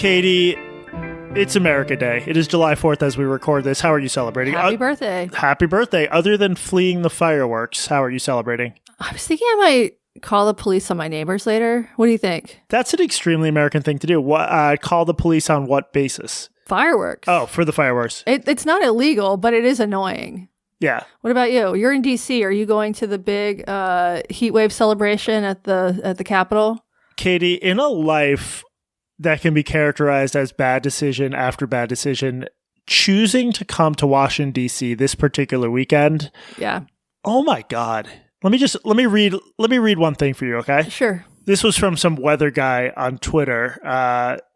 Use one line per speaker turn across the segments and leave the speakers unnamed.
Katie, it's America Day. It is July 4th as we record this. How are you celebrating?
Happy birthday.
Happy birthday. Other than fleeing the fireworks, how are you celebrating?
I was thinking I might call the police on my neighbors later. What do you think?
That's an extremely American thing to do. Call the police on what basis?
Fireworks.
Oh, for the fireworks.
It's not illegal, but it is annoying.
Yeah.
What about you? You're in D.C. Are you going to the big heat wave celebration at the Capitol?
Katie, in a life that can be characterized as bad decision after bad decision, choosing to come to Washington, D.C. this particular weekend.
Yeah.
Oh my God. Let me read one thing for you, okay?
Sure.
This was from some weather guy on Twitter.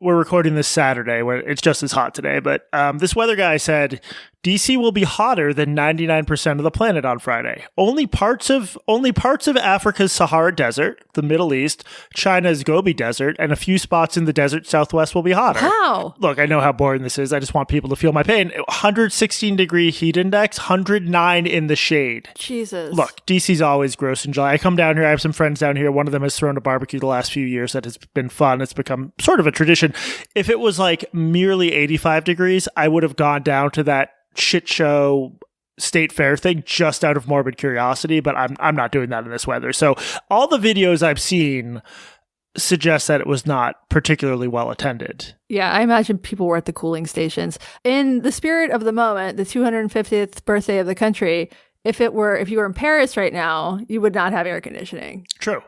We're recording this Saturday, where it's just as hot today. But this weather guy said, DC will be hotter than 99% of the planet on Friday. Only parts of Africa's Sahara Desert, the Middle East, China's Gobi Desert, and a few spots in the desert Southwest will be hotter.
How?
Look, I know how boring this is. I just want people to feel my pain. 116 degree heat index, 109 in the shade.
Jesus.
Look, DC's always gross in July. I come down here. I have some friends down here. One of them has thrown a barbecue the last few years that has been fun. It's become sort of a tradition. If it was like merely 85 degrees, I would have gone down to that shit show state fair thing just out of morbid curiosity, but I'm not doing that in this weather. So all the videos I've seen suggest that it was not particularly well attended.
Yeah, I imagine people were at the cooling stations. In the spirit of the moment, the 250th birthday of the country, if you were in Paris right now, you would not have air conditioning.
True.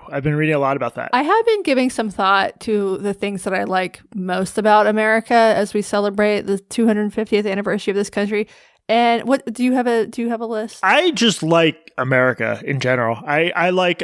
I've been reading a lot about that.
I have been giving some thought to the things that I like most about America as we celebrate the 250th anniversary of this country. And what do you have a list?
I just like America in general. I like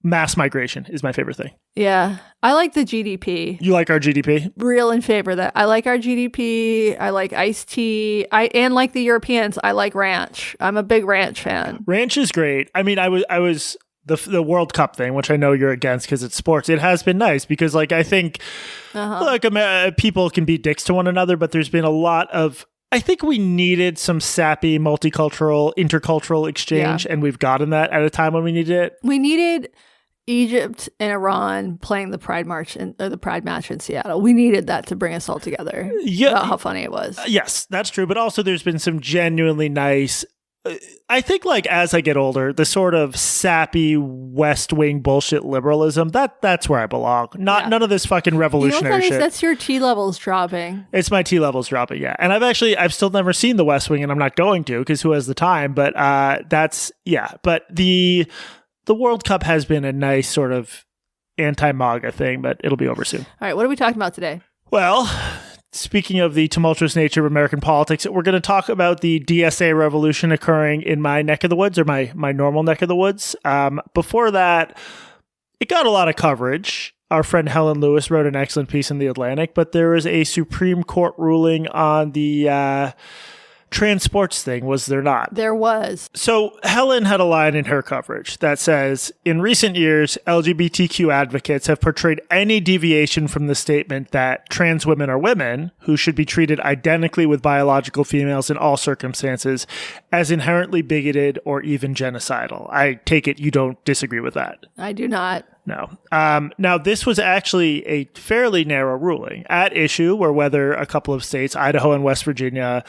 mass migration is my favorite thing.
Yeah. I like the GDP.
You like our GDP?
Real in favor of that. I like our GDP. I like iced tea. And like the Europeans, I like ranch. I'm a big ranch fan.
Ranch is great. I mean, I was the World Cup thing, which I know you're against because it's sports. It has been nice because, like, I think people can be dicks to one another, but there's been a lot of. I think we needed some sappy multicultural, intercultural exchange, and we've gotten that at a time when we needed it.
We needed Egypt and Iran playing the Pride March or the Pride Match in Seattle. We needed that to bring us all together.
Yeah,
about how funny it was.
Yes, that's true. But also, there's been some genuinely nice. I think, like, as I get older, the sort of sappy West Wing bullshit liberalism, that's where I belong. None of this fucking revolutionary shit.
That's your T levels dropping.
It's my T levels dropping, yeah. And I've still never seen the West Wing, and I'm not going to because who has the time? But But the World Cup has been a nice sort of anti-MAGA thing, but it'll be over soon.
All right, what are we talking about today? Well,
speaking of the tumultuous nature of American politics, we're going to talk about the DSA revolution occurring in my neck of the woods, or my normal neck of the woods. Before that, it got a lot of coverage. Our friend Helen Lewis wrote an excellent piece in The Atlantic, but there was a Supreme Court ruling on the transports thing, was there not?
There was.
So Helen had a line in her coverage that says, in recent years, LGBTQ advocates have portrayed any deviation from the statement that trans women are women who should be treated identically with biological females in all circumstances as inherently bigoted or even genocidal. I take it you don't disagree with that.
I do not.
No. Now, this was actually a fairly narrow ruling. At issue were whether a couple of states, Idaho and West Virginia,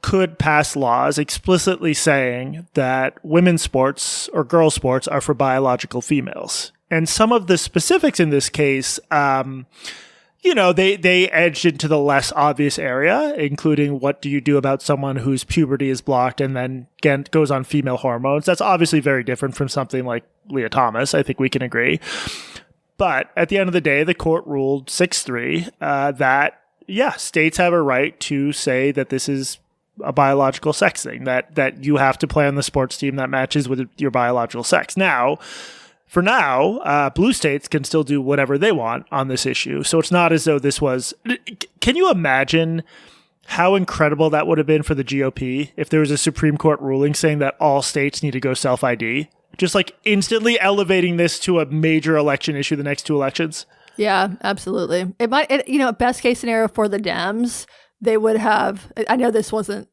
could pass laws explicitly saying that women's sports or girls' sports are for biological females. And some of the specifics in this case, they edged into the less obvious area, including what do you do about someone whose puberty is blocked and then goes on female hormones. That's obviously very different from something like Leah Thomas. I think we can agree. But at the end of the day, the court ruled 6-3 that, states have a right to say that this is a biological sex thing, that you have to play on the sports team that matches with your biological sex. Now, blue states can still do whatever they want on this issue. So it's not as though this was... Can you imagine how incredible that would have been for the GOP if there was a Supreme Court ruling saying that all states need to go self-ID? Just like instantly elevating this to a major election issue the next two elections?
Yeah, absolutely. It might, best case scenario for the Dems, they would have, I know this wasn't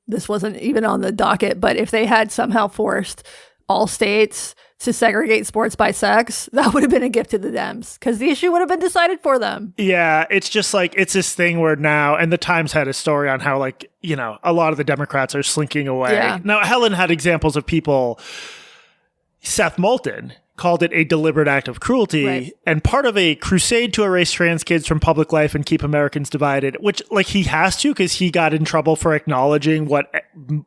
even on the docket, but if they had somehow forced all states to segregate sports by sex, that would have been a gift to the Dems because the issue would have been decided for them.
Yeah, it's just like, it's this thing where now, and the Times had a story on how, like, you know, a lot of the Democrats are slinking away.
Yeah.
Now, Helen had examples of people. Seth Moulton called it a deliberate act of cruelty,
right,
and part of a crusade to erase trans kids from public life and keep Americans divided, which, like, he has to because he got in trouble for acknowledging what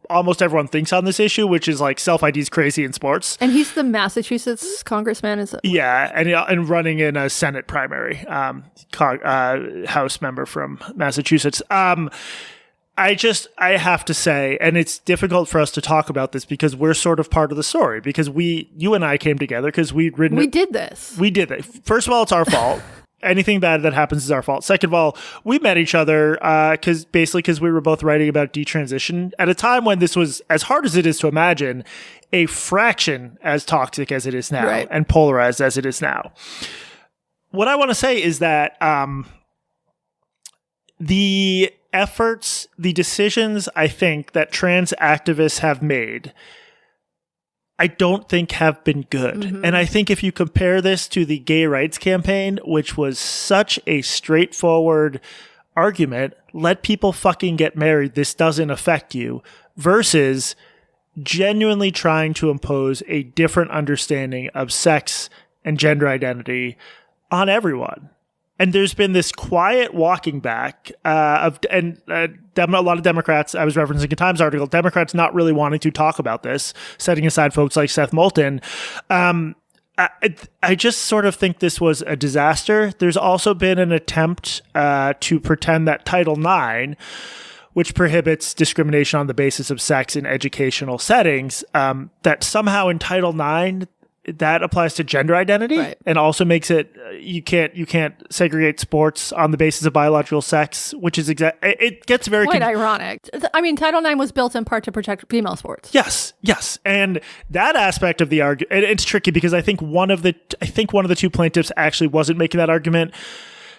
almost everyone thinks on this issue, which is like self-ID is crazy in sports.
And he's the Massachusetts congressman, is it?
Yeah, and running in a Senate primary, House member from Massachusetts. I have to say, and it's difficult for us to talk about this because we're sort of part of the story, because you and I came together because we did
this.
We did it. First of all, it's our fault. Anything bad that happens is our fault. Second of all, we met each other because we were both writing about detransition at a time when this was, as hard as it is to imagine, a fraction as toxic as it is now,
right,
and polarized as it is now. What I want to say is that the efforts, the decisions I think that trans activists have made, I don't think have been good.
Mm-hmm.
And I think if you compare this to the gay rights campaign, which was such a straightforward argument, let people fucking get married, this doesn't affect you, versus genuinely trying to impose a different understanding of sex and gender identity on everyone. And there's been this quiet walking back a lot of Democrats, I was referencing a Times article, Democrats not really wanting to talk about this, setting aside folks like Seth Moulton. I just sort of think this was a disaster. There's also been an attempt to pretend that Title IX, which prohibits discrimination on the basis of sex in educational settings, that somehow in Title IX, that applies to gender identity,
right,
and also makes it you can't segregate sports on the basis of biological sex, which is it gets very
quite ironic. I mean, Title IX was built in part to protect female sports.
Yes, and that aspect of the argument, it's tricky because I think one of the two plaintiffs actually wasn't making that argument.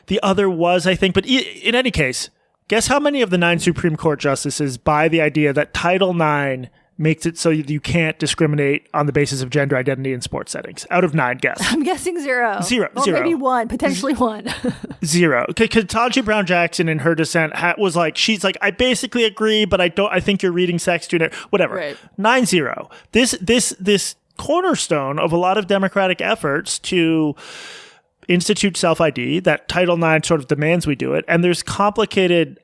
The other was, I think, but in any case, guess how many of the 9 Supreme Court justices buy the idea that Title IX makes it so you can't discriminate on the basis of gender identity in sports settings? Out of 9, guess.
I'm guessing zero.
Or
maybe 1, potentially 1.
0. Ketanji Brown Jackson in her dissent she's like, I basically agree, but I think you're reading sex to it, whatever.
Right.
9-0. This cornerstone of a lot of Democratic efforts to institute self-ID, that Title IX sort of demands we do it. And there's complicated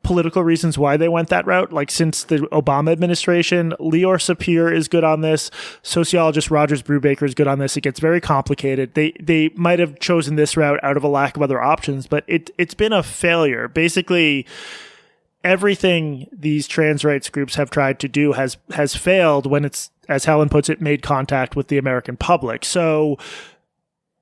political reasons why they went that route. Like, since the Obama administration, Lior Sapir is good on this. Sociologist Rogers Brubaker is good on this. It gets very complicated. They might have chosen this route out of a lack of other options, but it's been a failure. Basically, everything these trans rights groups have tried to do has failed when it's, as Helen puts it, made contact with the American public. So,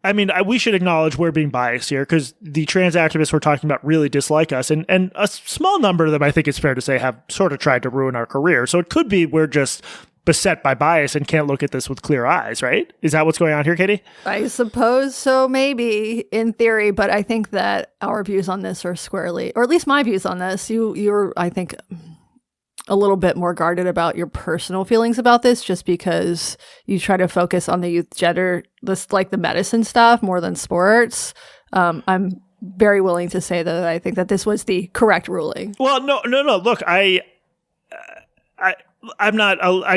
I mean, we should acknowledge we're being biased here because the trans activists we're talking about really dislike us. And a small number of them, I think it's fair to say, have sort of tried to ruin our career. So it could be we're just beset by bias and can't look at this with clear eyes, right? Is that what's going on here, Katie?
I suppose so, maybe, in theory. But I think that our views on this are squarely, or at least my views on this, you're, I think, a little bit more guarded about your personal feelings about this, just because you try to focus on the youth gender, like the medicine stuff, more than sports. I'm very willing to say that I think that this was the correct ruling.
Well, no. Look, I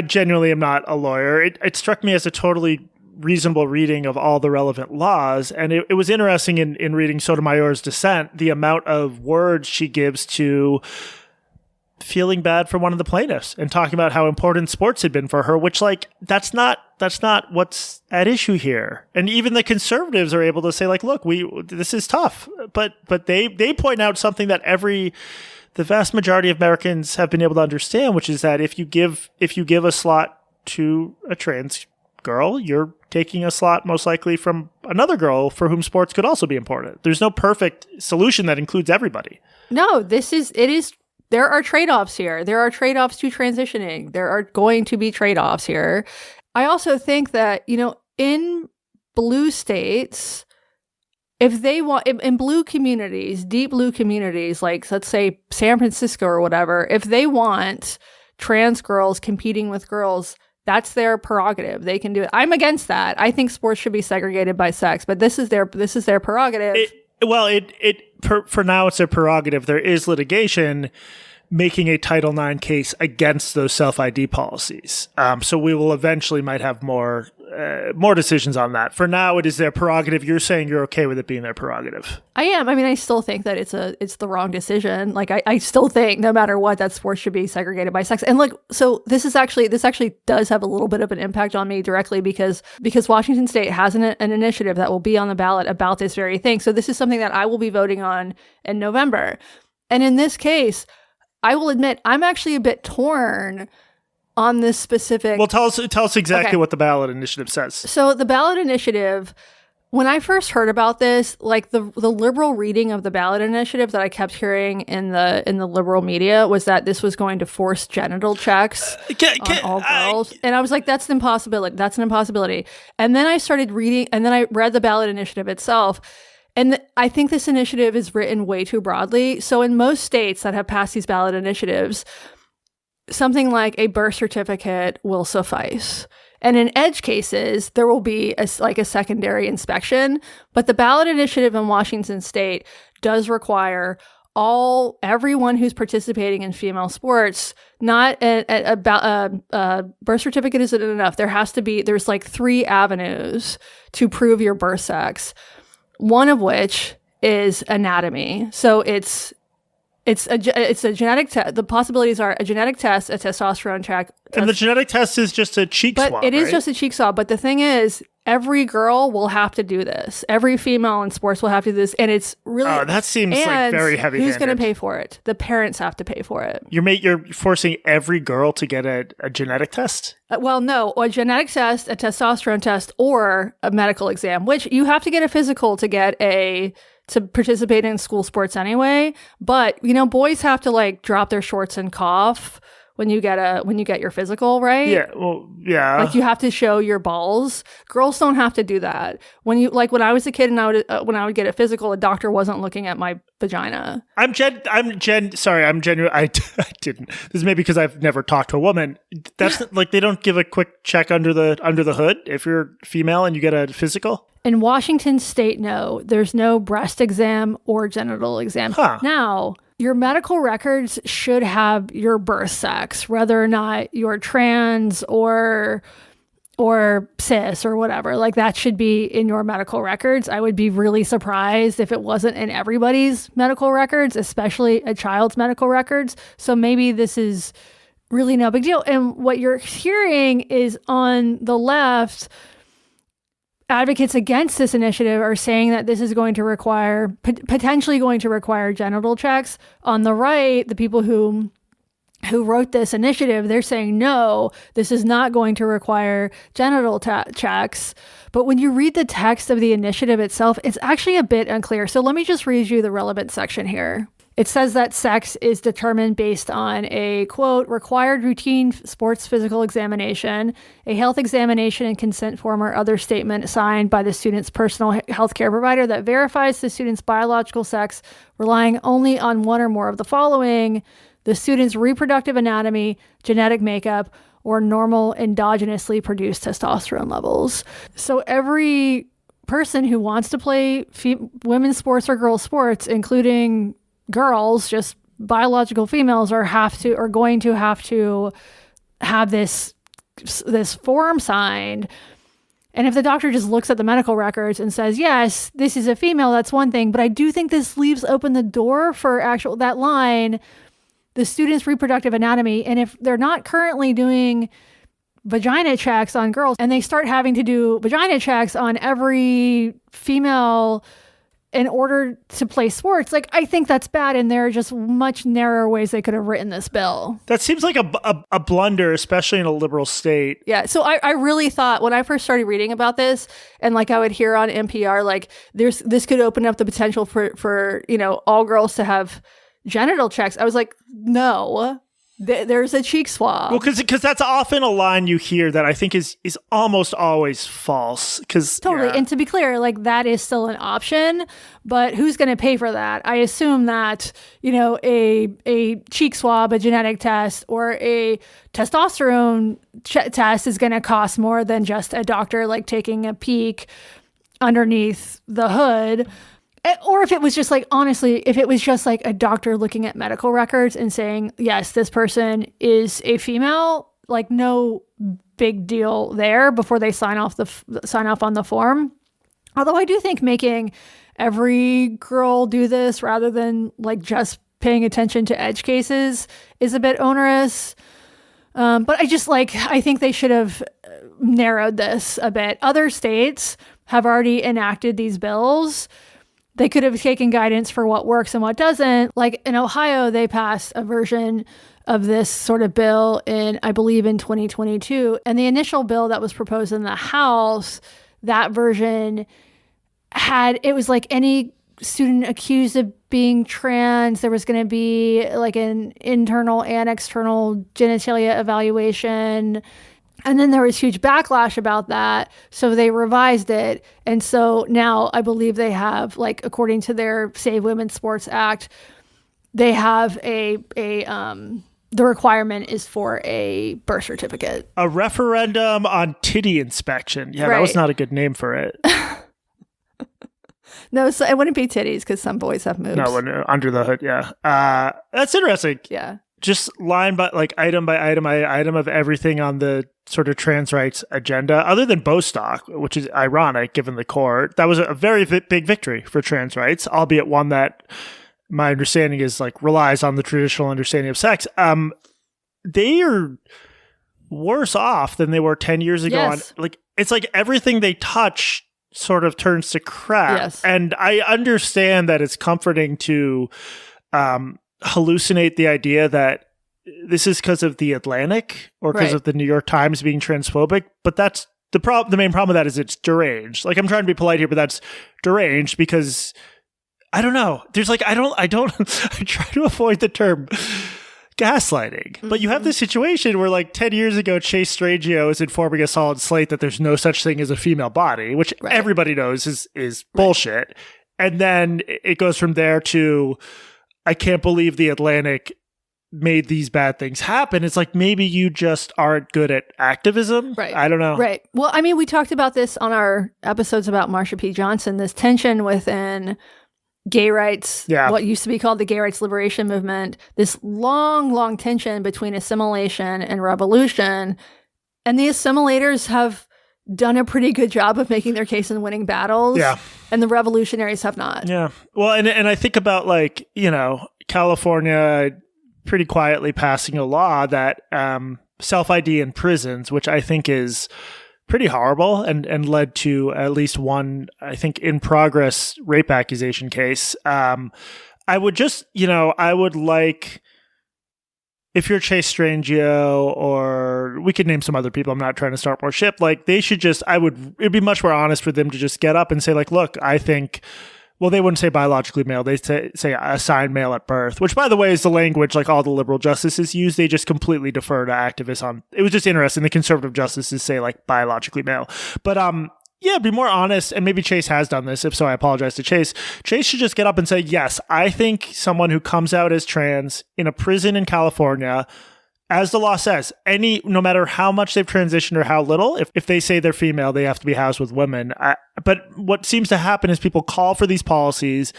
genuinely am not a lawyer. It struck me as a totally reasonable reading of all the relevant laws. And it was interesting in reading Sotomayor's dissent, the amount of words she gives to feeling bad for one of the plaintiffs and talking about how important sports had been for her, which, like, that's not what's at issue here. And even the conservatives are able to say, like, look, this is tough, but they point out something that the vast majority of Americans have been able to understand, which is that if you give a slot to a trans girl, you're taking a slot most likely from another girl for whom sports could also be important. There's no perfect solution that includes everybody.
No, there are trade-offs here. There are trade-offs to transitioning. There are going to be trade-offs here. I also think that, in blue states, if they want, in blue communities, deep blue communities, like, let's say San Francisco or whatever, if they want trans girls competing with girls, That's their prerogative. They can do it. I'm against that. I think sports should be segregated by sex, but this is their prerogative.
For now, it's their prerogative. There is litigation making a Title IX case against those self-ID policies. So we will eventually might have more decisions on that. For now, it is their prerogative. You're saying you're okay with it being their prerogative.
I am. I mean, I still think that it's the wrong decision. Like, I still think no matter what, that sports should be segregated by sex. And like, so this actually does have a little bit of an impact on me directly because Washington State has an initiative that will be on the ballot about this very thing. So this is something that I will be voting on in November. And in this case, I will admit I'm actually a bit torn on this specific.
Well, tell us exactly what the ballot initiative says.
So the ballot initiative, when I first heard about this, like the liberal reading of the ballot initiative that I kept hearing in the liberal media was that this was going to force genital checks on all girls. And I was like, that's an impossibility. That's an impossibility. And then I started reading, and then I read the ballot initiative itself. And I think this initiative is written way too broadly. So in most states that have passed these ballot initiatives, something like a birth certificate will suffice. And in edge cases, there will be a secondary inspection. But the ballot initiative in Washington State does require everyone who's participating in female sports, not a birth certificate isn't enough. There's like 3 avenues to prove your birth sex. One of which is anatomy. So it's a genetic test. The possibilities are a genetic test, a testosterone check.
And the genetic test is just a cheek swab,
But it is just a cheek swab. But the thing is, every girl will have to do this. Every female in sports will have to do this. And it's really...
Oh, that seems like very heavy-handed.
Who's going to pay for it? The parents have to pay for it.
You're forcing every girl to get a genetic test?
Well, no. A genetic test, a testosterone test, or a medical exam, which you have to get a physical to participate in school sports anyway. But, boys have to like drop their shorts and cough when you get your physical, right?
Yeah. Well, yeah.
Like you have to show your balls. Girls don't have to do that. When I was a kid and when I would get a physical, a doctor wasn't looking at my vagina.
Sorry, I'm genuine. I didn't. This is maybe because I've never talked to a woman. That's like they don't give a quick check under the hood if you're female and you get a physical.
In Washington State, no, there's no breast exam or genital exam.
Huh.
Now, your medical records should have your birth sex, whether or not you're trans or cis or whatever. Like that should be in your medical records. I would be really surprised if it wasn't in everybody's medical records, especially a child's medical records. So maybe this is really no big deal. And what you're hearing is on the left, advocates against this initiative are saying that this is going to potentially going to require genital checks. On the right, the people who wrote this initiative, they're saying, no, this is not going to require genital checks. But when you read the text of the initiative itself, it's actually a bit unclear. So let me just read you the relevant section here. It says that sex is determined based on a, quote, required routine sports physical examination, a health examination and consent form or other statement signed by the student's personal health care provider that verifies the student's biological sex, relying only on one or more of the following: the student's reproductive anatomy, genetic makeup, or normal endogenously produced testosterone levels. So every person who wants to play women's sports or girls' sports, including girls, just biological females, are going to have to have this form signed. And if the doctor just looks at the medical records and says, yes, this is a female, that's one thing. But I do think this leaves open the door for that line, the student's reproductive anatomy. And if they're not currently doing vagina checks on girls and they start having to do vagina checks on every female in order to play sports, like, I think that's bad. And there are just much narrower ways they could have written this bill.
That seems like a blunder, especially in a liberal state.
Yeah. So I really thought when I first started reading about this, and like I would hear on NPR, like this could open up the potential for all girls to have genital checks. I was like, no, there's a cheek swab.
Well, because that's often a line you hear that I think is almost always false.
Totally.
Yeah.
And to be clear, like that is still an option, but who's going to pay for that? I assume that, a cheek swab, a genetic test, or a testosterone test is going to cost more than just a doctor like taking a peek underneath the hood. Or if it was just like, honestly, if it was just like a doctor looking at medical records and saying, yes, this person is a female, like no big deal there before they sign off on the form. Although I do think making every girl do this rather than like just paying attention to edge cases is a bit onerous. But I think they should have narrowed this a bit. Other states have already enacted these bills. They could have taken guidance for what works and what doesn't. Like in Ohio, they passed a version of this sort of bill I believe in 2022. And the initial bill that was proposed in the House, that version it was like any student accused of being trans, there was going to be like an internal and external genitalia evaluation. And then there was huge backlash about that. So they revised it. And so now I believe they have, like, according to their Save Women's Sports Act, they have the requirement is for a birth certificate.
A referendum on titty inspection. Yeah, right. That was not a good name for it.
No, so it wouldn't be titties because some boys have moves.
No, under the hood, yeah. That's interesting.
Yeah.
Just line by item by item of everything on the sort of trans rights agenda, other than Bostock, which is ironic given the court. That was a very big victory for trans rights, albeit one that my understanding is like relies on the traditional understanding of sex. They are worse off than they were 10 years ago.
Yes.
It's like everything they touch sort of turns to crap.
Yes.
And I understand that it's comforting to hallucinate the idea that this is because of the Atlantic or because of the New York Times being transphobic, but that's the main problem with that is it's deranged. Like, I'm trying to be polite here, but that's deranged because I don't know. There's like, I try to avoid the term gaslighting, but you have this situation where like 10 years ago, Chase Strangio is informing a solid slate that there's no such thing as a female body, which everybody knows is bullshit. And then it goes from there to, I can't believe the Atlantic made these bad things happen. It's like, maybe you just aren't good at activism.
Right.
I don't know.
Right. Well, I mean, we talked about this on our episodes about Marsha P. Johnson, this tension within gay rights, what used to be called the gay rights liberation movement, this long, long tension between assimilation and revolution. And the assimilators have done a pretty good job of making their case and winning battles. Yeah. And the revolutionaries have not.
Yeah. Well, and I think about like, California pretty quietly passing a law that self-ID in prisons, which I think is pretty horrible and led to at least one, I think, in progress rape accusation case. I would just, I would like, if you're Chase Strangio, or we could name some other people, I'm not trying to start more shit, like they should just, it'd be much more honest for them to just get up and say like, look, I think, well, they wouldn't say biologically male. They say assigned male at birth, which, by the way, is the language like all the liberal justices use. They just completely defer to activists on. It was just interesting. The conservative justices say like biologically male, but be more honest. And maybe Chase has done this. If so, I apologize to Chase. Chase should just get up and say, yes, I think someone who comes out as trans in a prison in California, as the law says, no matter how much they've transitioned or how little, if they say they're female, they have to be housed with women. But what seems to happen is people call for these policies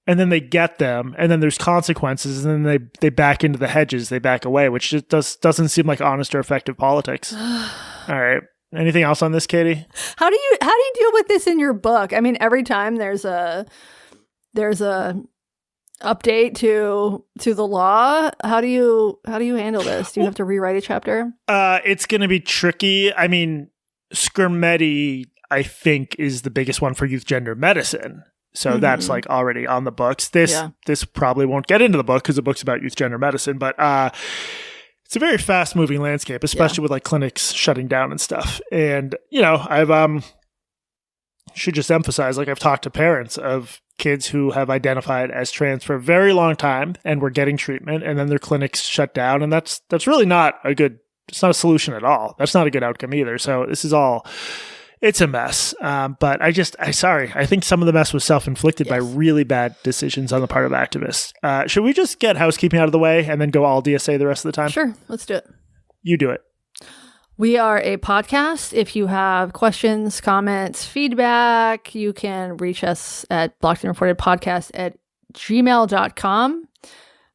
and then they get them and then there's consequences and then they back into the hedges, they back away, which just doesn't seem like honest or effective politics. All right. Anything else on this, Katie? How do
you deal with this in your book? I mean, every time there's a update to the law, how do you handle this? Do you have to rewrite a chapter?
It's going to be tricky. I mean, Skermeti, I think, is the biggest one for youth gender medicine. So that's like already on the books. This probably won't get into the book because the book's about youth gender medicine, but it's a very fast moving landscape, especially with like clinics shutting down and stuff. And, I've should just emphasize, like I've talked to parents of kids who have identified as trans for a very long time and were getting treatment, and then their clinics shut down. And that's really not it's not a solution at all. That's not a good outcome either. So this is it's a mess. But I think some of the mess was self-inflicted by really bad decisions on the part of activists. Should we just get housekeeping out of the way and then go all DSA the rest of the time?
Sure. Let's do it.
You do it.
We are a podcast. If you have questions, comments, feedback, you can reach us at blockedandreportedpodcast@gmail.com.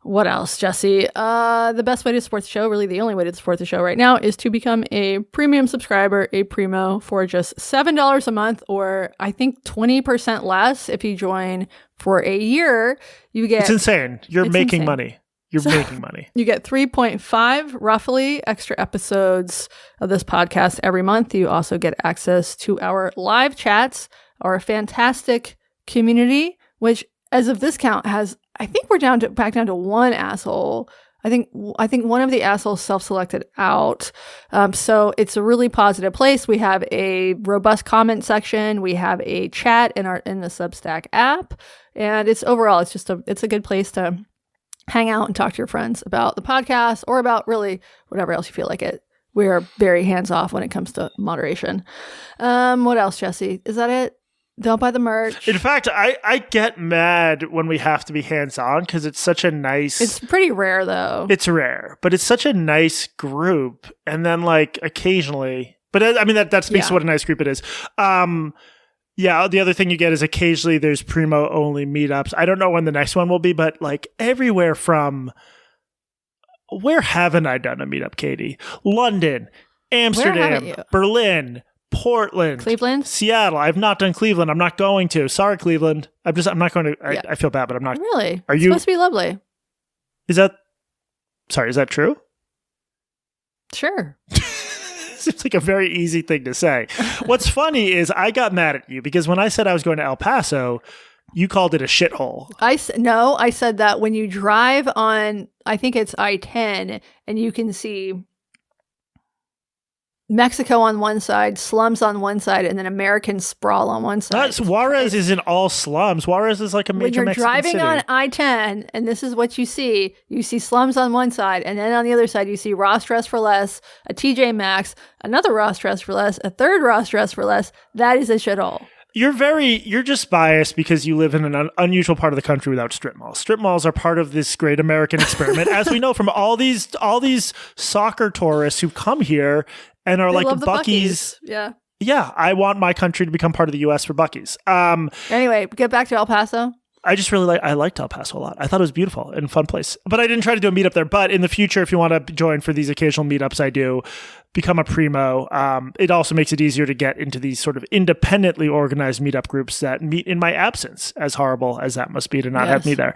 What else, Jesse? The best way to support the show, really the only way to support the show right now, is to become a premium subscriber, a primo, for just $7 a month, or I think 20% less if you join for a year.
It's insane. You're making money. You're making money.
You get 3.5 roughly extra episodes of this podcast every month. You also get access to our live chats, our fantastic community, which as of this count I think we're back down to one asshole. I think one of the assholes self-selected out. So it's a really positive place. We have a robust comment section. We have a chat in the Substack app, and it's a good place to hang out and talk to your friends about the podcast or about really whatever else you feel like it. We are very hands off when it comes to moderation. What else, Jesse? Is that it? Don't buy the merch.
In fact, I get mad when we have to be hands-on because it's such a nice...
It's pretty rare, though.
It's rare, but it's such a nice group. And then, occasionally... But, that speaks to what a nice group it is. The other thing you get is occasionally there's primo-only meetups. I don't know when the next one will be, but, everywhere from... Where haven't I done a meetup, Katie? London, Amsterdam, Berlin... Portland,
Cleveland,
Seattle. I've not done Cleveland. I'm not going to. Sorry, Cleveland. I'm not going to. I feel bad, but I'm not.
Really?
Are
it's
you
supposed to be lovely?
Is that true?
Sure.
Seems like a very easy thing to say. What's funny is I got mad at you because when I said I was going to El Paso, you called it a shithole.
I said that when you drive on, I think it's I-10, and you can see Mexico on one side, slums on one side, and then American sprawl on one side.
Juarez isn't all slums. Juarez is like a major Mexican city.
When you're driving on I-10, and this is what you see slums on one side, and then on the other side, you see Ross Dress for Less, a TJ Maxx, another Ross Dress for Less, a third Ross Dress for Less. That is a shithole.
You're just biased because you live in an unusual part of the country without strip malls. Strip malls are part of this great American experiment, as we know from all these soccer tourists who come here and are Buc-ee's.
Yeah.
Yeah, I want my country to become part of the U.S. for Buc-ee's.
Anyway, get back to El Paso.
I just really I liked El Paso a lot. I thought it was beautiful and a fun place. But I didn't try to do a meetup there. But in the future, if you want to join for these occasional meetups I do, become a primo. It also makes it easier to get into these sort of independently organized meetup groups that meet in my absence, as horrible as that must be to not have me there.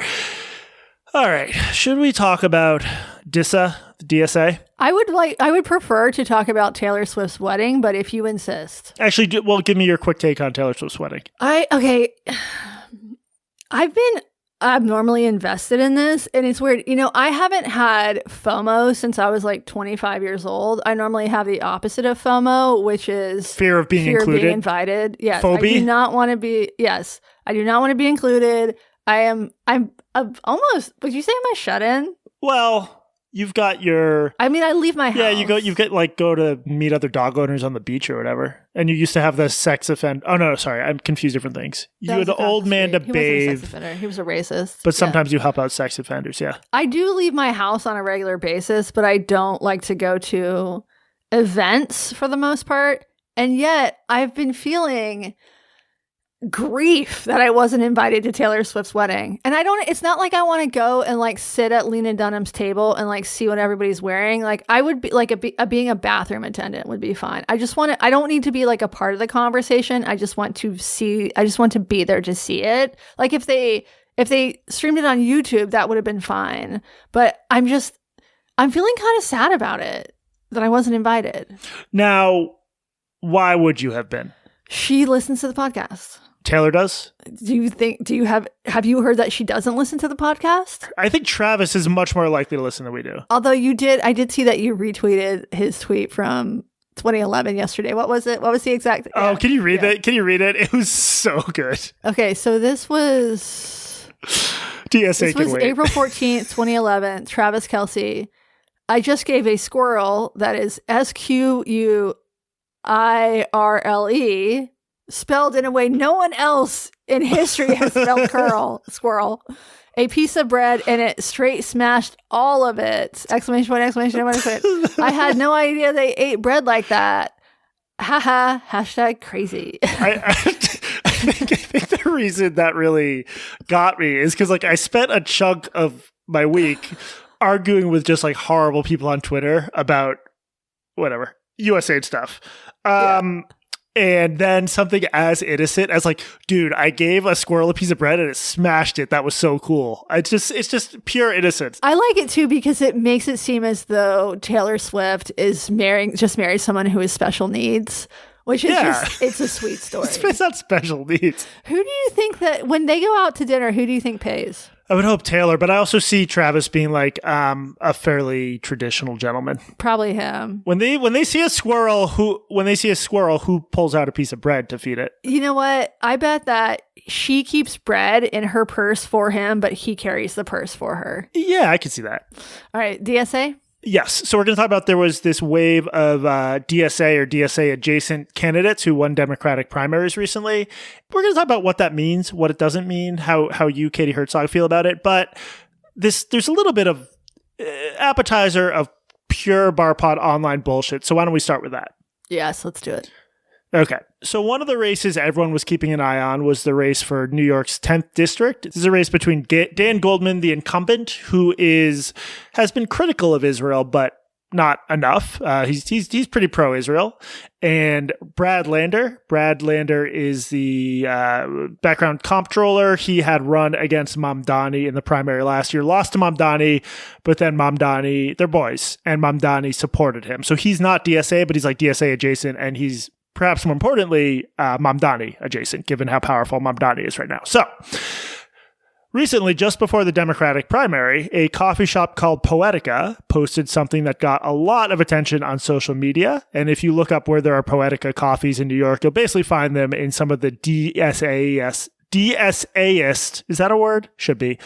All right. Should we talk about DSA?
I would prefer to talk about Taylor Swift's wedding, but if you insist.
Actually, give me your quick take on Taylor Swift's wedding.
I've been abnormally invested in this, and it's weird. I haven't had FOMO since I was 25 years old. I normally have the opposite of FOMO, which is
fear of being included.
Of being invited. Yes.
Phobia?
I do not want to be included. I'm almost, would you say I'm a shut-in?
Well, you've got your...
I leave my house.
Yeah, you go to meet other dog owners on the beach or whatever. And you used to have the sex offender... Oh, no, sorry. I'm confused different things. You had an old man to bathe.
He wasn't a sex offender. He was a racist.
But sometimes you help out sex offenders, yeah.
I do leave my house on a regular basis, but I don't like to go to events for the most part. And yet, I've been feeling grief that I wasn't invited to Taylor Swift's wedding. And it's not like I want to go and sit at Lena Dunham's table and see what everybody's wearing. I would be being a bathroom attendant would be fine. I don't need to be a part of the conversation. I just want to be there to see it. If they streamed it on YouTube, that would have been fine. But I'm feeling kind of sad about it that I wasn't invited.
Now, why would you have been?
She listens to the podcast.
Taylor does?
Have you heard that she doesn't listen to the podcast?
I think Travis is much more likely to listen than we do.
Although I did see that you retweeted his tweet from 2011 yesterday. What was it? What was the exact?
Oh, can you read that? Can you read it? It was so good.
Okay, so this was
DSA
this
can
was
wait.
April 14th, 2011. Travis Kelce. I just gave a squirrel that is SQUIRLE spelled in a way no one else in history has spelled squirrel. A piece of bread and it straight smashed all of it. Exclamation point, exclamation point. I had no idea they ate bread like that. Haha, hashtag crazy.
I think the reason that really got me is because like I spent a chunk of my week arguing with just like horrible people on Twitter about whatever USAID stuff. And then something as innocent as like, dude, I gave a squirrel a piece of bread and it smashed it. That was so cool. It's just pure innocence.
I like it too because it makes it seem as though Taylor Swift is married someone who has special needs, which is it's a sweet story.
It's not special needs.
Who do you think that when they go out to dinner, who do you think pays?
I would hope Taylor, but I also see Travis being like a fairly traditional gentleman.
Probably him.
When they see a squirrel, who pulls out a piece of bread to feed it?
You know what? I bet that she keeps bread in her purse for him, but he carries the purse for her.
Yeah, I can see that.
All right, DSA?
Yes. So we're going to talk about there was this wave of DSA or DSA adjacent candidates who won Democratic primaries recently. We're going to talk about what that means, what it doesn't mean, how you, Katie Herzog, feel about it. But there's a little bit of appetizer of pure BarPod online bullshit. So why don't we start with that?
Yes, let's do it.
Okay. So one of the races everyone was keeping an eye on was the race for New York's 10th district. This is a race between Dan Goldman, the incumbent, who has been critical of Israel, but not enough. He's pretty pro-Israel. And Brad Lander. Brad Lander is the background comptroller. He had run against Mamdani in the primary last year, lost to Mamdani, but then Mamdani, they're boys, and Mamdani supported him. So he's not DSA, but he's like DSA adjacent, and he's perhaps more importantly, Mamdani adjacent, given how powerful Mamdani is right now. So, recently, just before the Democratic primary, a coffee shop called Poetica posted something that got a lot of attention on social media. And if you look up where there are Poetica coffees in New York, you'll basically find them in some of the DSA-ist, is that a word? Should be.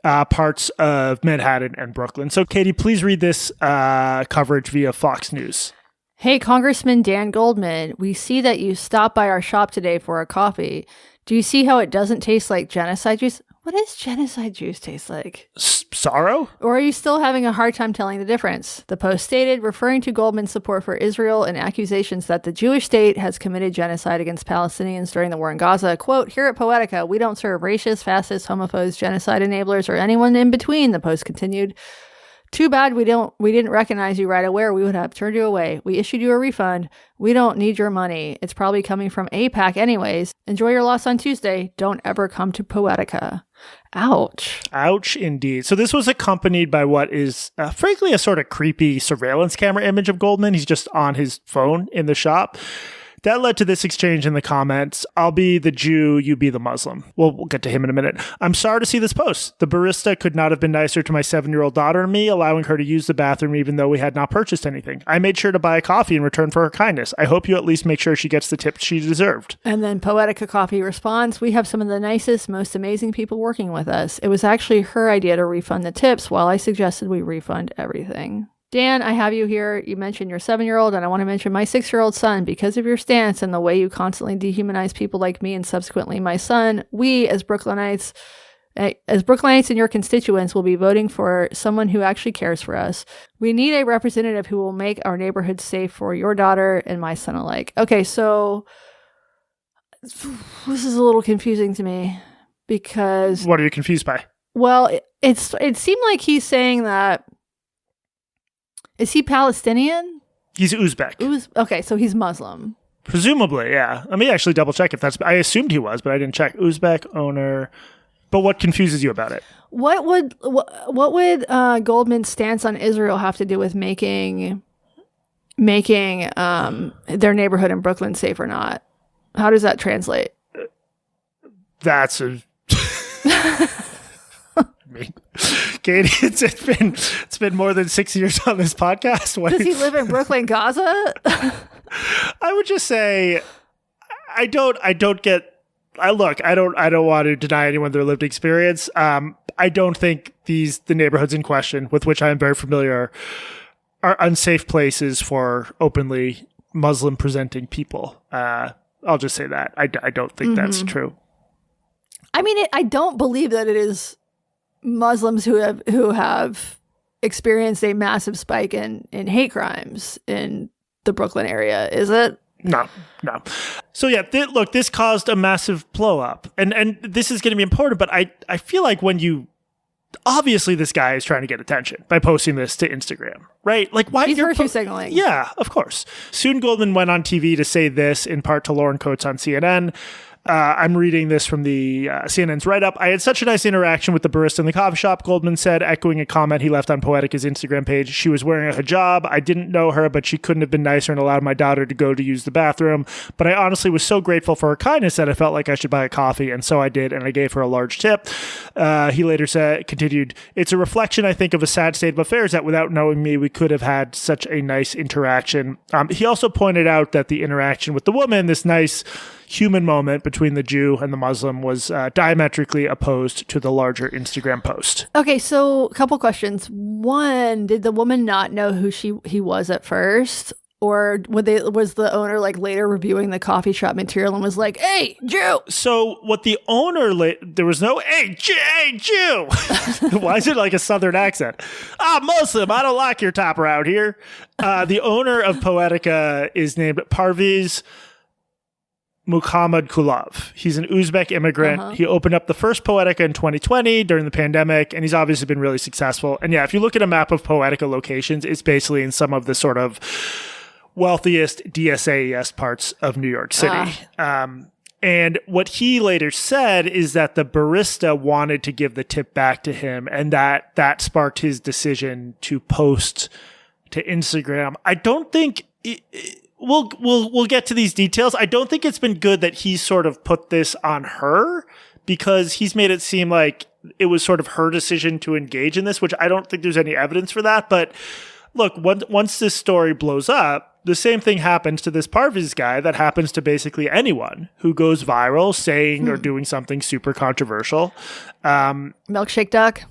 Parts of Manhattan and Brooklyn. So, Katie, please read this coverage via Fox News.
Hey, Congressman Dan Goldman, we see that you stopped by our shop today for a coffee. Do you see how it doesn't taste like genocide juice? What does genocide juice taste like?
Sorrow?
Or are you still having a hard time telling the difference? The Post stated, referring to Goldman's support for Israel and accusations that the Jewish state has committed genocide against Palestinians during the war in Gaza. Quote, here at Poetica, we don't serve racists, fascists, homophobes, genocide enablers, or anyone in between, the Post continued. Too bad we didn't recognize you right away, or we would have turned you away. We issued you a refund. We don't need your money. It's probably coming from AIPAC anyways. Enjoy your loss on Tuesday. Don't ever come to Poetica. Ouch.
Ouch, indeed. So this was accompanied by what is, frankly, a sort of creepy surveillance camera image of Goldman. He's just on his phone in the shop. That led to this exchange in the comments. I'll be the Jew, you be the Muslim. We'll get to him in a minute. I'm sorry to see this post. The barista could not have been nicer to my 7-year-old daughter and me, allowing her to use the bathroom even though we had not purchased anything. I made sure to buy a coffee in return for her kindness. I hope you at least make sure she gets the tip she deserved.
And then Poetica Coffee responds, we have some of the nicest, most amazing people working with us. It was actually her idea to refund the tips while I suggested we refund everything. Dan, I have you here. You mentioned your 7-year-old, and I want to mention my 6-year-old son. Because of your stance and the way you constantly dehumanize people like me and subsequently my son, we, as Brooklynites and your constituents, will be voting for someone who actually cares for us. We need a representative who will make our neighborhood safe for your daughter and my son alike. Okay, so this is a little confusing to me because...
What are you confused by?
Well, it seemed like he's saying that... Is he Palestinian?
He's Uzbek.
Okay, so he's Muslim.
Presumably, yeah. Let me actually double check if that's... I assumed he was, but I didn't check. Uzbek owner. But what confuses you about it?
What would Goldman's stance on Israel have to do with making their neighborhood in Brooklyn safe or not? How does that translate?
That's a... Katie, it's been more than 6 years on this podcast.
Does he live in Brooklyn, Gaza?
I would just say, I don't want to deny anyone their lived experience. I don't think the neighborhoods in question, with which I am very familiar, are unsafe places for openly Muslim presenting people. I'll just say that. I don't think that's true.
I mean, I don't believe that it is Muslims who have experienced a massive spike in hate crimes in the Brooklyn area, is it?
No. So yeah, look, this caused a massive blow up, and this is going to be important. But I feel like obviously this guy is trying to get attention by posting this to Instagram, right? Like, why?
He's virtue signaling.
Yeah, of course. Soon Goldman went on TV to say this, in part to Lauren Coates on CNN. I'm reading this from the CNN's write-up. I had such a nice interaction with the barista in the coffee shop, Goldman said, echoing a comment he left on Poetica's Instagram page. She was wearing a hijab. I didn't know her, but she couldn't have been nicer and allowed my daughter to go to use the bathroom. But I honestly was so grateful for her kindness that I felt like I should buy a coffee, and so I did, and I gave her a large tip. He later continued, it's a reflection, I think, of a sad state of affairs that without knowing me, we could have had such a nice interaction. He also pointed out that the interaction with the woman, this nice human moment between the Jew and the Muslim, was diametrically opposed to the larger Instagram post.
Okay, so a couple questions. One, did the woman not know who he was at first? Or was the owner like later reviewing the coffee shop material and was like, hey, Jew?
So what the owner, there was no, hey, Jew. Why is it like a Southern accent? Muslim, I don't like your top around here. The owner of Poetica is named Parviz Muhammad Kulov. He's an Uzbek immigrant. He opened up the first Poetica in 2020 during the pandemic, and he's obviously been really successful. And yeah, if you look at a map of Poetica locations, it's basically in some of the sort of wealthiest DSA-est parts of New York City. And what he later said is that the barista wanted to give the tip back to him, and that sparked his decision to post to Instagram. I don't think We'll get to these details. I don't think it's been good that he sort of put this on her, because he's made it seem like it was sort of her decision to engage in this, which I don't think there's any evidence for that. But look, once this story blows up, the same thing happens to this Parviz guy that happens to basically anyone who goes viral saying or doing something super controversial.
Milkshake duck.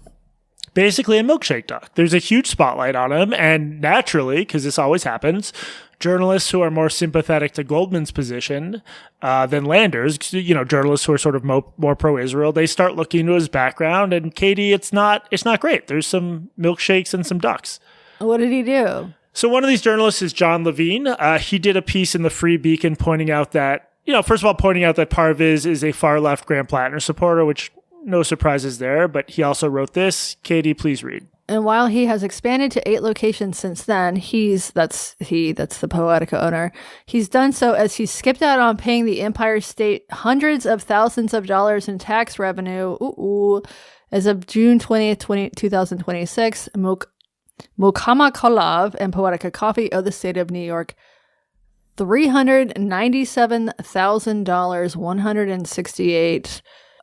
Basically a milkshake duck. There's a huge spotlight on him, and naturally, because this always happens, journalists who are more sympathetic to Goldman's position than Landers, journalists who are sort of more pro-Israel, they start looking into his background, and Katie, it's not great. There's some milkshakes and some ducks.
What did he do?
So one of these journalists is John Levine. He did a piece in the Free Beacon pointing out that Parviz is a far-left Graham Plattner supporter, which no surprises there, but he also wrote this. Katie, please read.
And while he has expanded to 8 locations since then, that's the Poetica owner, he's done so as he skipped out on paying the Empire State hundreds of thousands of dollars in tax revenue. As of June 20th, 2026, Mokama Kolov and Poetica Coffee owe the state of New York $397,000, 168,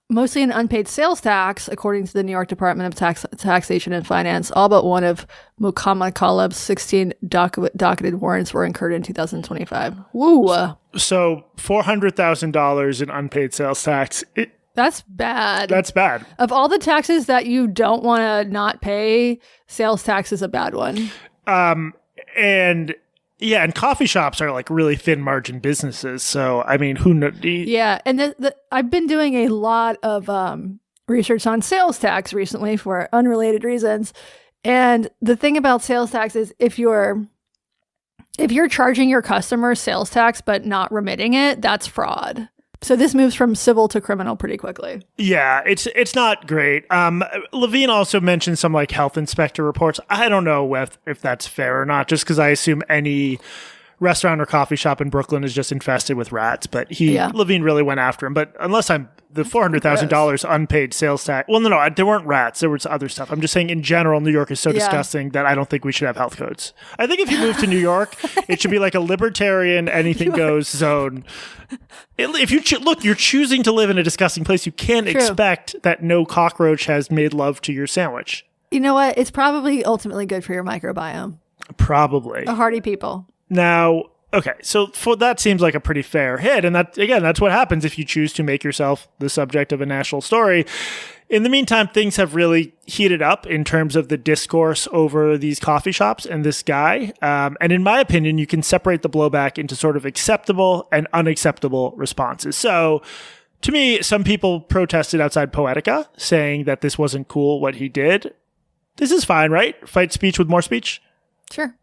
mostly in unpaid sales tax, according to the New York Department of Taxation and Finance. All but one of Muhammad Kalov's 16 docketed warrants were incurred in 2025. Woo!
So $400,000 in unpaid sales tax.
That's bad.
That's bad.
Of all the taxes that you don't want to not pay, sales tax is a bad one.
And coffee shops are like really thin margin businesses. So, I mean, who knows?
Yeah. And I've been doing a lot of research on sales tax recently for unrelated reasons. And the thing about sales tax is if you're charging your customer sales tax but not remitting it, that's fraud. So this moves from civil to criminal pretty quickly.
Yeah, it's not great. Levine also mentioned some like health inspector reports. I don't know if that's fair or not, just because I assume any restaurant or coffee shop in Brooklyn is just infested with rats. But Levine really went after him. But unless the $400,000 unpaid sales tax. Well, no, there weren't rats. There was other stuff. I'm just saying in general, New York is so disgusting that I don't think we should have health codes. I think if you move to New York, it should be like a libertarian, anything goes zone. If you you're choosing to live in a disgusting place, you can't expect that no cockroach has made love to your sandwich.
You know what? It's probably ultimately good for your microbiome.
Probably.
A hardy people.
Now, Okay, so that seems like a pretty fair hit. And that, again, that's what happens if you choose to make yourself the subject of a national story. In the meantime, things have really heated up in terms of the discourse over these coffee shops and this guy. And in my opinion, you can separate the blowback into sort of acceptable and unacceptable responses. So to me, some people protested outside Poetica saying that this wasn't cool what he did. This is fine, right? Fight speech with more speech?
Sure.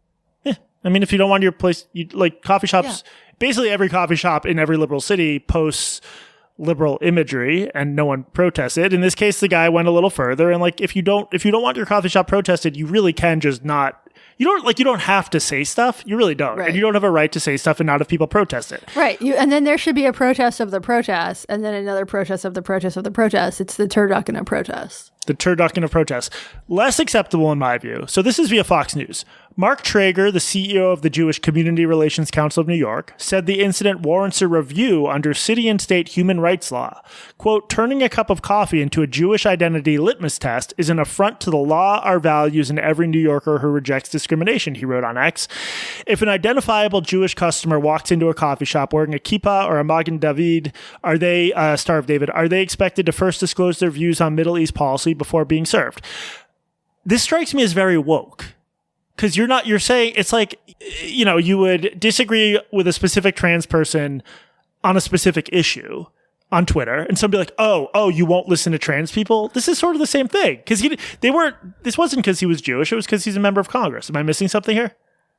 Yeah. I mean, if you don't want your place, like coffee shops, basically every coffee shop in every liberal city posts liberal imagery and no one protests it. In this case, the guy went a little further and like, if you don't want your coffee shop protested, you really can just not. You don't have to say stuff. You really don't.
Right.
And you don't have a right to say stuff and not have people protest it.
Right. And then there should be a protest of the protest and then another protest of the protest of the protest. It's the turducken of protest. The
turducken of protest. Less acceptable in my view. So this is via Fox News. Mark Traeger, the CEO of the Jewish Community Relations Council of New York, said the incident warrants a review under city and state human rights law. Quote, turning a cup of coffee into a Jewish identity litmus test is an affront to the law, our values, and every New Yorker who rejects discrimination, he wrote on X. If an identifiable Jewish customer walks into a coffee shop wearing a kippah or a Magen David, Star of David, are they expected to first disclose their views on Middle East policy before being served? This strikes me as very woke. Because you're saying, it's like, you would disagree with a specific trans person on a specific issue on Twitter, and somebody like, oh, you won't listen to trans people? This is sort of the same thing. Because this wasn't because he was Jewish, it was because he's a member of Congress. Am I missing something here?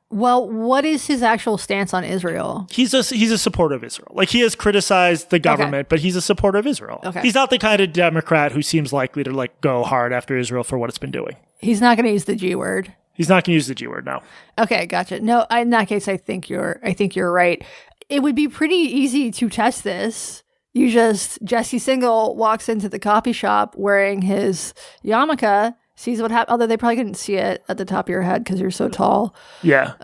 Well, what is his actual stance on Israel?
He's a supporter of Israel. Like, he has criticized the government, but he's a supporter of Israel.
Okay.
He's not the kind of Democrat who seems likely to like go hard after Israel for what it's been doing.
He's not going to use the G word.
He's not going to use the G word, no.
Okay, gotcha. No, in that case, I think you're right. It would be pretty easy to test this. Jesse Singal walks into the coffee shop wearing his yarmulke, sees what happens. Although they probably couldn't see it at the top of your head because you're so tall.
Yeah.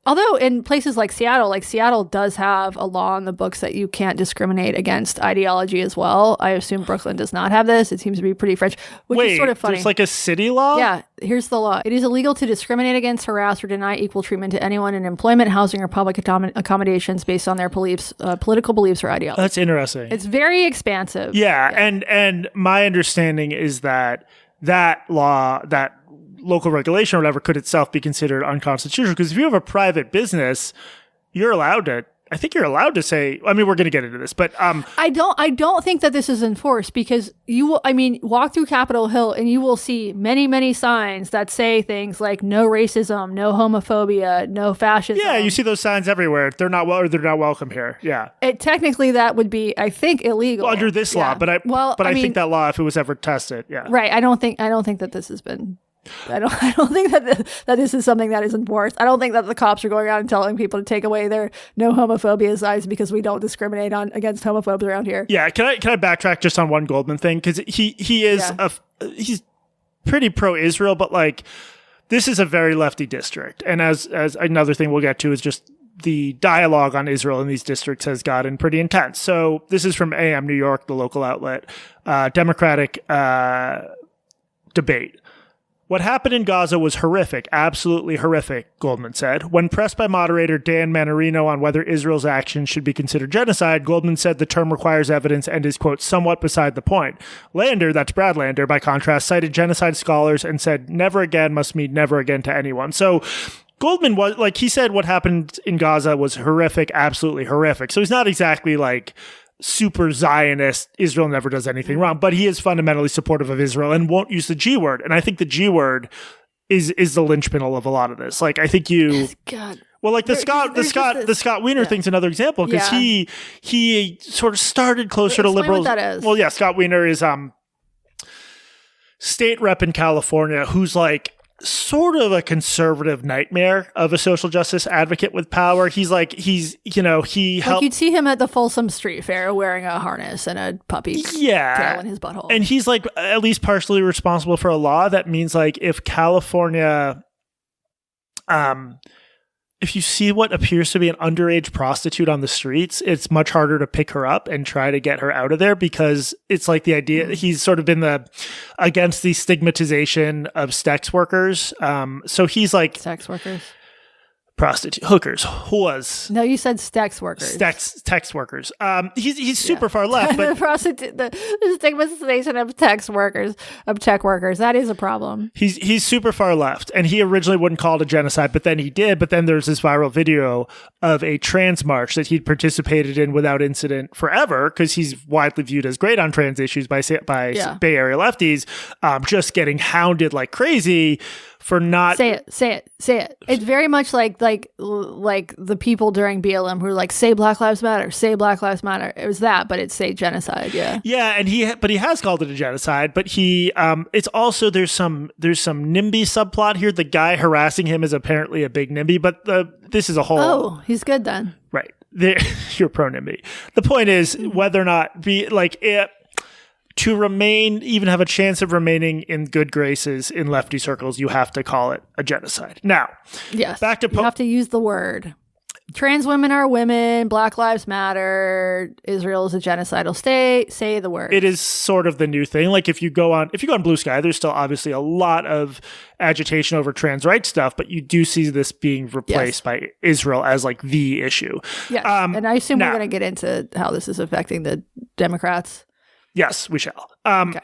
Although in places like Seattle does have a law in the books that you can't discriminate against ideology as well. I assume Brooklyn does not have this. It seems to be pretty French, which is sort of funny.
There's like a city law?
Yeah, here's the law. It is illegal to discriminate against, harass, or deny equal treatment to anyone in employment, housing, or public accommodations based on their beliefs, political beliefs, or ideology.
That's interesting.
It's very expansive.
Yeah. And my understanding is that law, that local regulation or whatever, could itself be considered unconstitutional, because if you have a private business, I think you're allowed to say, I mean, we're going to get into this, but
I don't think that this is enforced, because walk through Capitol Hill and you will see many, many signs that say things like no racism, no homophobia, no fascism.
Yeah, you see those signs everywhere. They're not welcome here. Yeah.
Technically that would be, I think, illegal
under this law, but I think that law, if it was ever tested, yeah.
Right. I don't think that this has been. I don't think that this is something that is enforced. I don't think that the cops are going out and telling people to take away their no homophobia signs because we don't discriminate against homophobes around here.
Yeah, can I backtrack just on one Goldman thing, because he is he's pretty pro-Israel, but like this is a very lefty district, and as another thing we'll get to is just the dialogue on Israel in these districts has gotten pretty intense. So this is from AM New York, the local outlet, Democratic debate. What happened in Gaza was horrific, absolutely horrific, Goldman said. When pressed by moderator Dan Manarino on whether Israel's actions should be considered genocide, Goldman said the term requires evidence and is, quote, somewhat beside the point. Lander, that's Brad Lander, by contrast, cited genocide scholars and said never again must mean never again to anyone. So Goldman was, like, he said what happened in Gaza was horrific, absolutely horrific. So he's not exactly like super Zionist, Israel never does anything wrong, but he is fundamentally supportive of Israel and won't use the G word. And I think the G word is the linchpin of a lot of this. Like, I think
God.
Well, like the Scott Wiener thing's another example, because he sort of started closer to liberals.
What that is.
Well, yeah, Scott Wiener is state rep in California who's like sort of a conservative nightmare of a social justice advocate with power. He helped.
You'd see him at the Folsom Street Fair wearing a harness and a puppy tail in his butthole.
And he's like at least partially responsible for a law that means like if California, if you see what appears to be an underage prostitute on the streets, it's much harder to pick her up and try to get her out of there, because it's like the idea he's sort of been against the stigmatization of sex workers. So he's like
sex workers.
hookers, whores.
No, you said sex workers.
Text workers. He's super far left, but
the stigmatization of tech workers. That is a problem.
He's super far left, and he originally wouldn't call it a genocide, but then he did. But then there's this viral video of a trans march that he'd participated in without incident forever, because he's widely viewed as great on trans issues by Bay Area lefties, just getting hounded like crazy for not
say it. It's very much like the people during BLM who were like, say Black Lives Matter, say Black Lives Matter. It was that, but it's say genocide. Yeah,
and he has called it a genocide, but he it's also there's some NIMBY subplot here. The guy harassing him is apparently a big NIMBY, but this is a whole.
Oh, he's good then.
Right, you're pro NIMBY. The point is whether or not to remain, even have a chance of remaining in good graces in lefty circles, you have to call it a genocide. Now,
yes,
back to
you have to use the word. Trans women are women. Black Lives Matter. Israel is a genocidal state. Say the word.
It is sort of the new thing. Like if you go on Blue Sky, there's still obviously a lot of agitation over trans rights stuff, but you do see this being replaced by Israel as like the issue.
Yes, and I assume we're going to get into how this is affecting the Democrats.
Yes, we shall.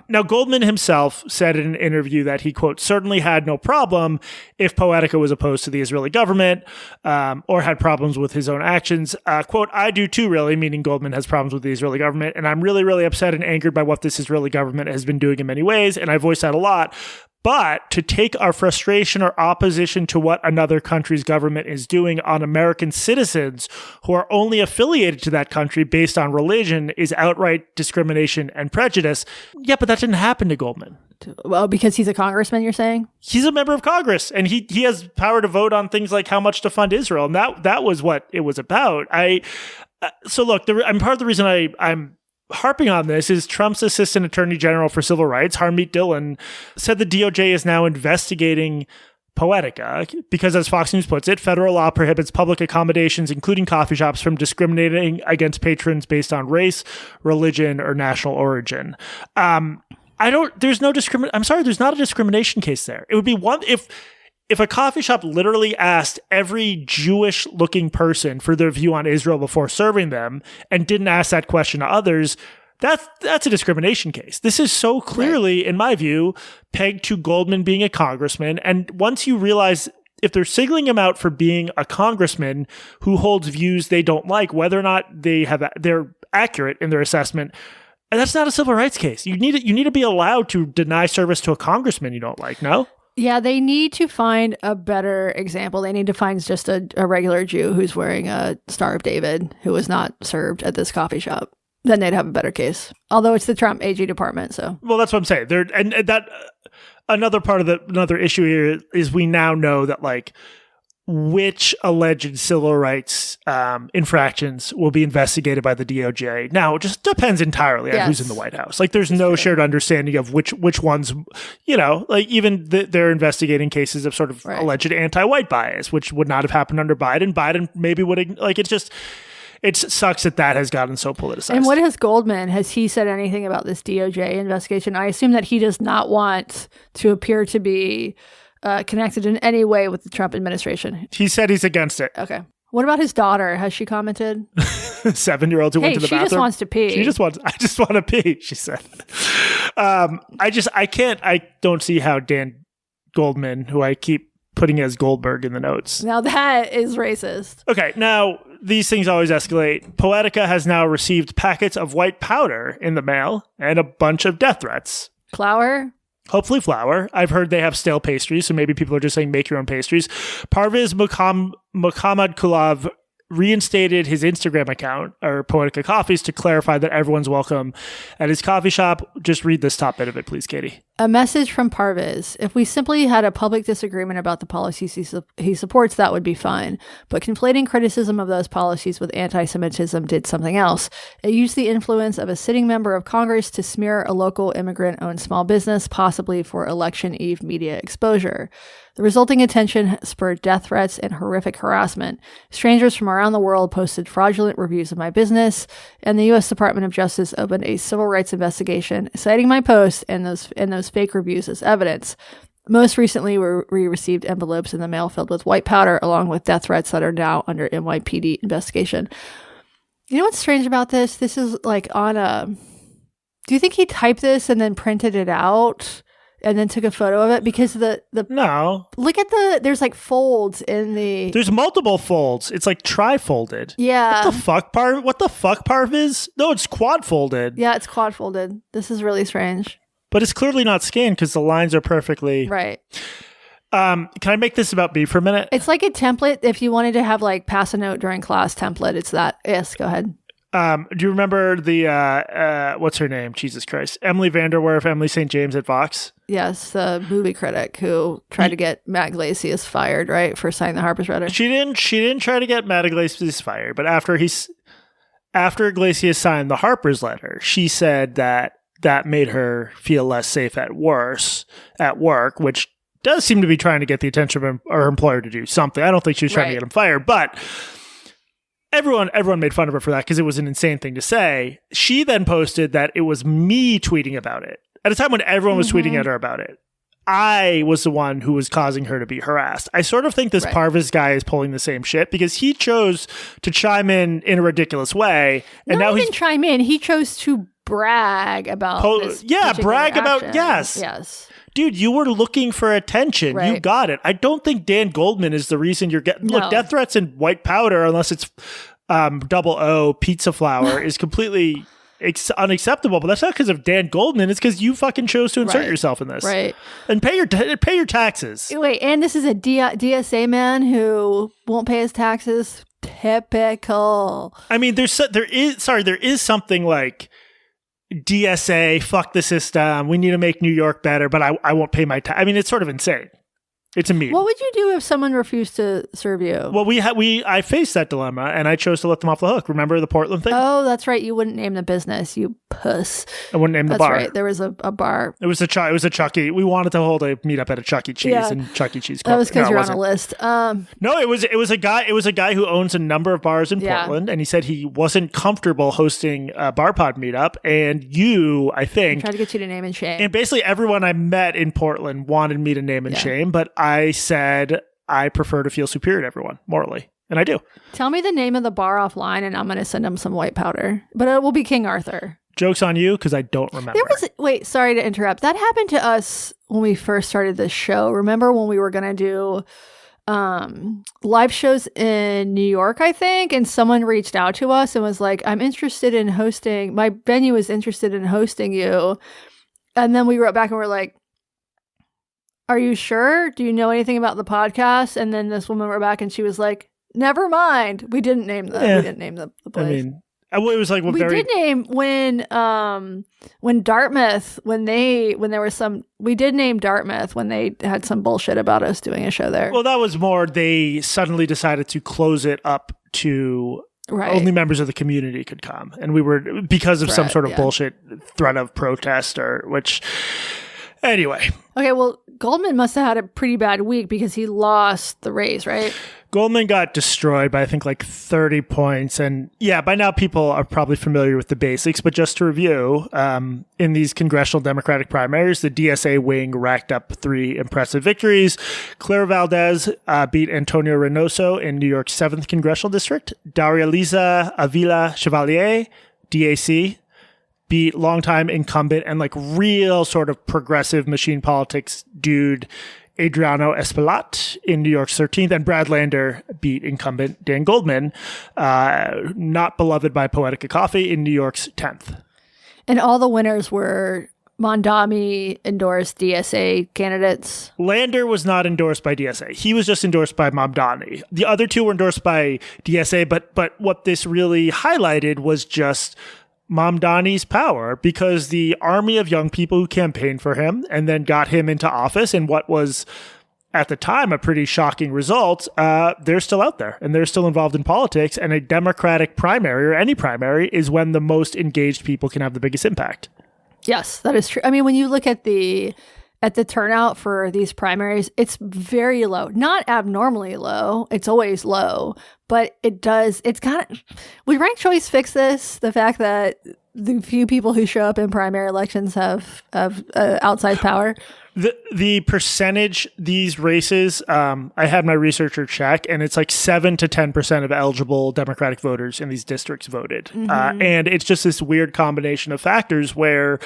Now, Goldman himself said in an interview that he, quote, certainly had no problem if Poetica was opposed to the Israeli government or had problems with his own actions. Quote, I do too, really, meaning Goldman has problems with the Israeli government. And I'm really, really upset and angered by what this Israeli government has been doing in many ways. And I voice that a lot. But to take our frustration or opposition to what another country's government is doing on American citizens who are only affiliated to that country based on religion is outright discrimination and prejudice. Yeah, but that didn't happen to Goldman.
Well, because he's a congressman, you're saying?
He's a member of Congress, and he has power to vote on things like how much to fund Israel. And that was what it was about. So look, I'm part of the reason I'm harping on this is Trump's Assistant Attorney General for Civil Rights, Harmeet Dillon, said the DOJ is now investigating Poetica because, as Fox News puts it, federal law prohibits public accommodations, including coffee shops, from discriminating against patrons based on race, religion, or national origin. There's not a discrimination case there. It would be one if a coffee shop literally asked every Jewish-looking person for their view on Israel before serving them and didn't ask that question to others, that's a discrimination case. This is so clearly, in my view, pegged to Goldman being a congressman. And once you realize if they're singling him out for being a congressman who holds views they don't like, whether or not they're accurate in their assessment, and that's not a civil rights case. You need to be allowed to deny service to a congressman you don't like, no?
Yeah, they need to find a better example. They need to find just a regular Jew who's wearing a Star of David who was not served at this coffee shop. Then they'd have a better case. Although it's the Trump AG department, so.
Well, that's what I'm saying. Another issue here is we now know that like which alleged civil rights infractions will be investigated by the DOJ. Now, it just depends entirely on who's in the White House. Like, there's no shared understanding of which ones, like even they're investigating cases of sort of alleged anti-white bias, which would not have happened under Biden. Biden maybe would, like, it sucks that has gotten so politicized.
And what has Goldman, has he said anything about this DOJ investigation? I assume that he does not want to appear to be connected in any way with the Trump administration.
He said he's against it.
Okay. What about his daughter? Has she commented?
7-year-old who went to the bathroom.
She just wants to pee.
I just want to pee, she said. I don't see how Dan Goldman, who I keep putting as Goldberg in the notes.
Now that is racist.
Okay. Now, these things always escalate. Poetica has now received packets of white powder in the mail and a bunch of death threats.
Flour?
Hopefully flour. I've heard they have stale pastries, so maybe people are just saying make your own pastries. Parviz Muhammad Kulav reinstated his Instagram account, or Poetica Coffees, to clarify that everyone's welcome at his coffee shop. Just read this top bit of it, please, Katie.
A message from Parviz. If we simply had a public disagreement about the policies he supports, that would be fine. But conflating criticism of those policies with anti-Semitism did something else. It used the influence of a sitting member of Congress to smear a local immigrant-owned small business, possibly for election eve media exposure. The resulting attention spurred death threats and horrific harassment. Strangers from around the world posted fraudulent reviews of my business, and the U.S. Department of Justice opened a civil rights investigation, citing my post and those fake reviews as evidence. Most recently, we received envelopes in the mail filled with white powder, along with death threats that are now under NYPD investigation. You know what's strange about this? This is like on a... Do you think he typed this and then printed it out and then took a photo of it? Because
No.
Look at there's like folds in the...
There's multiple folds. It's like tri-folded.
Yeah.
What the fuck, Parv? No, it's quad-folded.
Yeah, it's quad-folded. This is really strange.
But it's clearly not scanned because the lines are perfectly...
Right.
Can I make this about me for a minute?
It's like a template. If you wanted to have like pass a note during class template, it's that. Yes, go ahead.
Do you remember the, what's her name? Jesus Christ. Emily Vanderwerf, Emily St. James at Vox?
Yes, the movie critic who tried to get Matt Iglesias fired, right, for signing the Harper's letter.
She didn't try to get Matt Iglesias fired, but after Iglesias signed the Harper's letter, she said that made her feel less safe at work, which does seem to be trying to get the attention of her employer to do something. I don't think she was trying to get him fired, but everyone made fun of her for that because it was an insane thing to say. She then posted that it was me tweeting about it at a time when everyone was tweeting at her about it. I was the one who was causing her to be harassed. I sort of think this Parvis guy is pulling the same shit because he chose to chime in a ridiculous way, and
Not
now
even chime in. He chose to brag about
brag about
yes.
Dude, you were looking for attention.
Right.
You got it. I don't think Dan Goldman is the reason you're getting...
No.
Look, death threats and white powder, unless it's 00 pizza flour, is completely unacceptable. But that's not because of Dan Goldman. It's because you fucking chose to insert yourself in this.
Right.
And pay your taxes.
Wait, and this is a DSA man who won't pay his taxes? Typical.
I mean, there is something like... DSA, fuck the system. We need to make New York better, but I won't pay my tax. I mean, it's sort of insane. It's a meme.
What would you do if someone refused to serve you?
Well, I faced that dilemma, and I chose to let them off the hook. Remember the Portland thing?
Oh, that's right. You wouldn't name the business, you puss.
I wouldn't name the bar.
That's right. There was a bar.
It was a Chucky. We wanted to hold a meetup at a Chuck E. Cheese, and Chuck E. Cheese.
That was because you're on a list.
No, it was a guy who owns a number of bars in Portland, and he said he wasn't comfortable hosting a bar pod meetup, and I think,
tried to get you to name and shame.
And basically everyone I met in Portland wanted me to name and shame, but I said I prefer to feel superior to everyone morally, and I do.
Tell me the name of the bar offline, and I'm going to send him some white powder, but it will be King Arthur.
Joke's on you, because I don't remember.
Wait, sorry to interrupt. That happened to us when we first started this show. Remember when we were going to do live shows in New York, I think, and someone reached out to us and was like, I'm interested in hosting, my venue is interested in hosting you. And then we wrote back and we're like, are you sure? Do you know anything about the podcast? And then this woman wrote back and she was like, never mind. We didn't name the place.
I mean, it was like
we did name when Dartmouth we did name Dartmouth when they had some bullshit about us doing a show there.
Well, that was more they suddenly decided to close it up to only members of the community could come, and we were because of some sort of bullshit threat of protest anyway.
Okay, well, Goldman must have had a pretty bad week because he lost the race, right?
Goldman got destroyed by, I think, like 30 points. And yeah, by now people are probably familiar with the basics. But just to review, in these congressional Democratic primaries, the DSA wing racked up 3 impressive victories. Clara Valdez beat Antonio Reynoso in New York's 7th congressional district. Darializa Avila Chevalier, DAC, beat longtime incumbent and like real sort of progressive machine politics dude Adriano Espaillat in New York's 13th, and Brad Lander beat incumbent Dan Goldman, not beloved by Poetica Coffee, in New York's 10th.
And all the winners were Mondami endorsed DSA candidates.
Lander was not endorsed by DSA. He was just endorsed by Mamdani. The other 2 were endorsed by DSA, but what this really highlighted was just Mamdani's power, because the army of young people who campaigned for him and then got him into office in what was at the time a pretty shocking result, they're still out there and they're still involved in politics, and a Democratic primary or any primary is when the most engaged people can have the biggest impact.
Yes, that is true. I mean, when you look at the turnout for these primaries, it's very low. Not abnormally low. It's always low, but it's kind of, would ranked choice fix this? The fact that the few people who show up in primary elections have outsized power?
The percentage, these races, I had my researcher check, and it's like 7 to 10% of eligible Democratic voters in these districts voted. And it's just this weird combination of factors where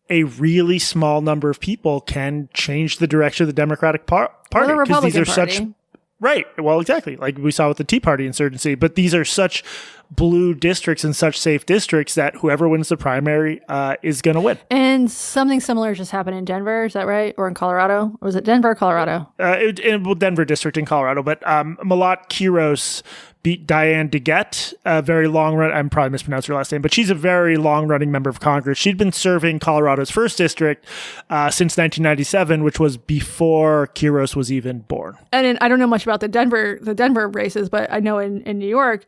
a really small number of people can change the direction of the Democratic Party.
Or the Republican Party.
Right. Well, exactly. Like we saw with the Tea Party insurgency. But these are such blue districts and such safe districts that whoever wins the primary is going to win.
And something similar just happened in Denver. Is that right? Or in Colorado? Or was it Denver or Colorado?
Denver district in Colorado. But Malat Quiros beat Diane DeGette, a very long run. I'm probably mispronounced her last name, but she's a very long running member of Congress. She'd been serving Colorado's first district since 1997, which was before Quiros was even born.
And I don't know much about the Denver races, but I know in New York,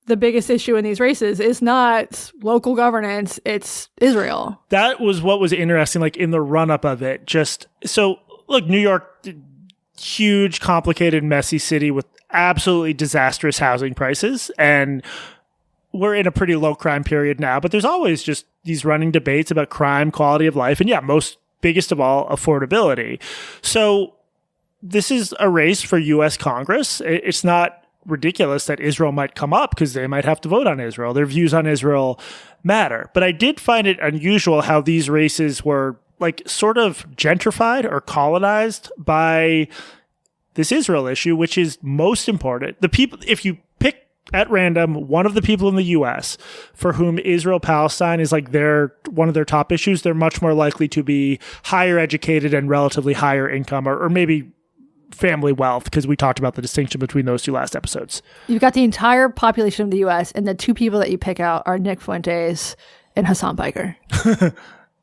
the biggest issue in these races is not local governance, it's Israel.
That was what was interesting, like in the run up of it. Just so look, New York, huge, complicated, messy city with absolutely disastrous housing prices, and we're in a pretty low crime period now, but there's always just these running debates about crime, quality of life, and biggest of all, affordability. So this is a race for U.S. Congress. It's not ridiculous that Israel might come up because they might have to vote on Israel. Their views on Israel matter. But I did find it unusual how these races were like sort of gentrified or colonized by this Israel issue, which is most important. The people, if you pick at random one of the people in the U.S. for whom Israel-Palestine is like one of their top issues, they're much more likely to be higher educated and relatively higher income, or maybe family wealth, because we talked about the distinction between those two last episodes.
You've got the entire population of the U.S., and the two people that you pick out are Nick Fuentes and Hassan Piker.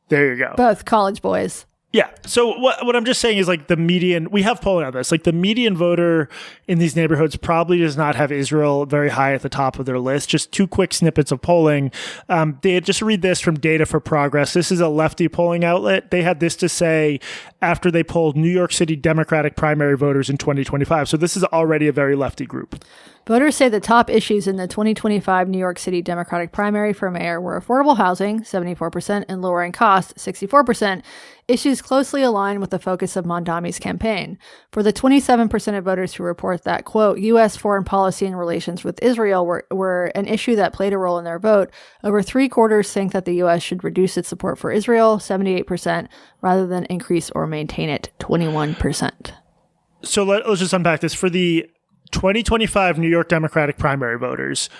There you go.
Both college boys.
Yeah. So what I'm just saying is like the median, we have polling on this, like the median voter in these neighborhoods probably does not have Israel very high at the top of their list. Just two quick snippets of polling. They just read this from Data for Progress. This is a lefty polling outlet. They had this to say after they polled New York City Democratic primary voters in 2025. So this is already a very lefty group.
Voters say the top issues in the 2025 New York City Democratic primary for mayor were affordable housing, 74%, and lowering costs, 64%, issues closely aligned with the focus of Mondami's campaign. For the 27% of voters who report that, quote, U.S. foreign policy and relations with Israel were an issue that played a role in their vote, over three-quarters think that the U.S. should reduce its support for Israel, 78%, rather than increase or maintain it, 21%.
So let's just unpack this. For the 2025 New York Democratic primary voters,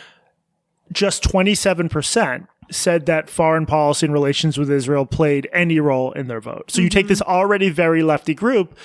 just 27% said that foreign policy and relations with Israel played any role in their vote. So you take this already very lefty group,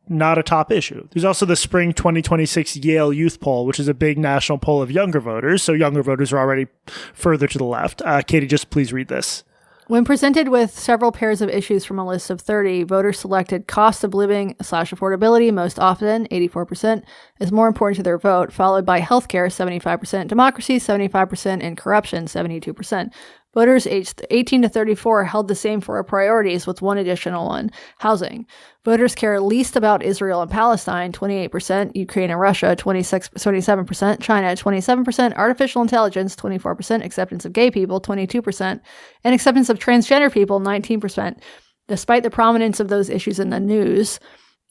not a top issue. There's also the spring 2026 Yale Youth Poll, which is a big national poll of younger voters. So younger voters are already further to the left. Katie, just please read this.
When presented with several pairs of issues from a list of 30, voters selected cost of living / affordability most often, 84%, is more important to their vote, followed by healthcare, 75%, democracy, 75%, and corruption, 72%. Voters aged 18 to 34 held the same four priorities with one additional one, housing. Voters care least about Israel and Palestine, 28%, Ukraine and Russia, 27%, China, 27%, artificial intelligence, 24%, acceptance of gay people, 22%, and acceptance of transgender people, 19%. Despite the prominence of those issues in the news,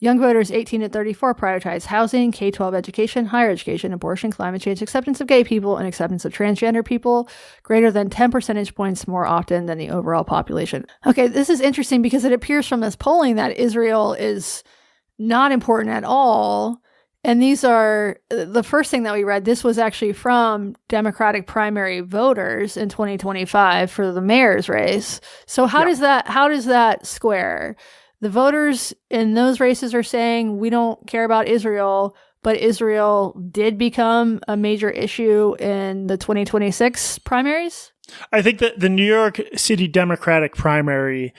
young voters 18 to 34 prioritize housing, K-12 education, higher education, abortion, climate change, acceptance of gay people, and acceptance of transgender people greater than 10 percentage points more often than the overall population. Okay, this is interesting because it appears from this polling that Israel is not important at all. And these are the first thing that we read. This was actually from Democratic primary voters in 2025 for the mayor's race. So how does that square? The voters in those races are saying we don't care about Israel, but Israel did become a major issue in the 2026 primaries.
I think that the New York City Democratic primary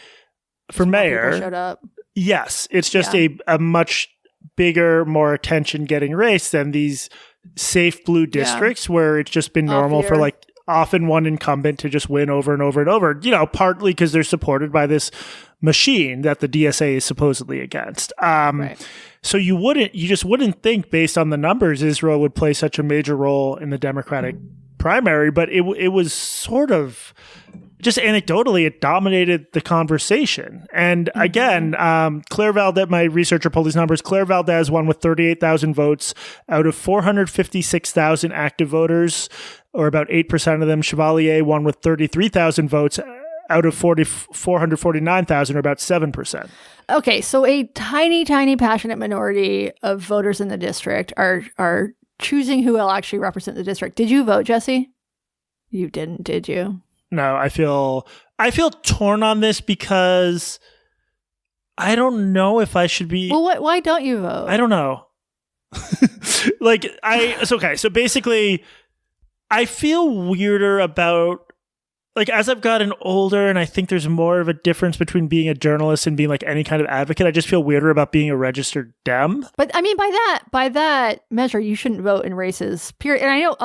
for mayor
showed up.
Yes, it's just a much bigger, more attention-getting race than these safe blue districts where it's just been normal for like often one incumbent to just win over and over and over, partly because they're supported by this machine that the DSA is supposedly against.
Right.
So you just wouldn't think based on the numbers, Israel would play such a major role in the Democratic primary, but it was sort of just anecdotally, it dominated the conversation. And again, Claire Valdez, my researcher pulled these numbers. Claire Valdez won with 38,000 votes out of 456,000 active voters, or about 8% of them. Chevalier won with 33,000 votes out of 449,000, or about 7%.
Okay, so a tiny, tiny passionate minority of voters in the district are choosing who will actually represent the district. Did you vote, Jesse? You didn't, did you?
No, I feel torn on this because I don't know if I should be.
Well, why don't you vote?
I don't know. It's okay. So basically, I feel weirder about, like, as I've gotten older, and I think there's more of a difference between being a journalist and being like any kind of advocate. I just feel weirder about being a registered Dem.
But I mean, by that measure, you shouldn't vote in races. Period. And I know,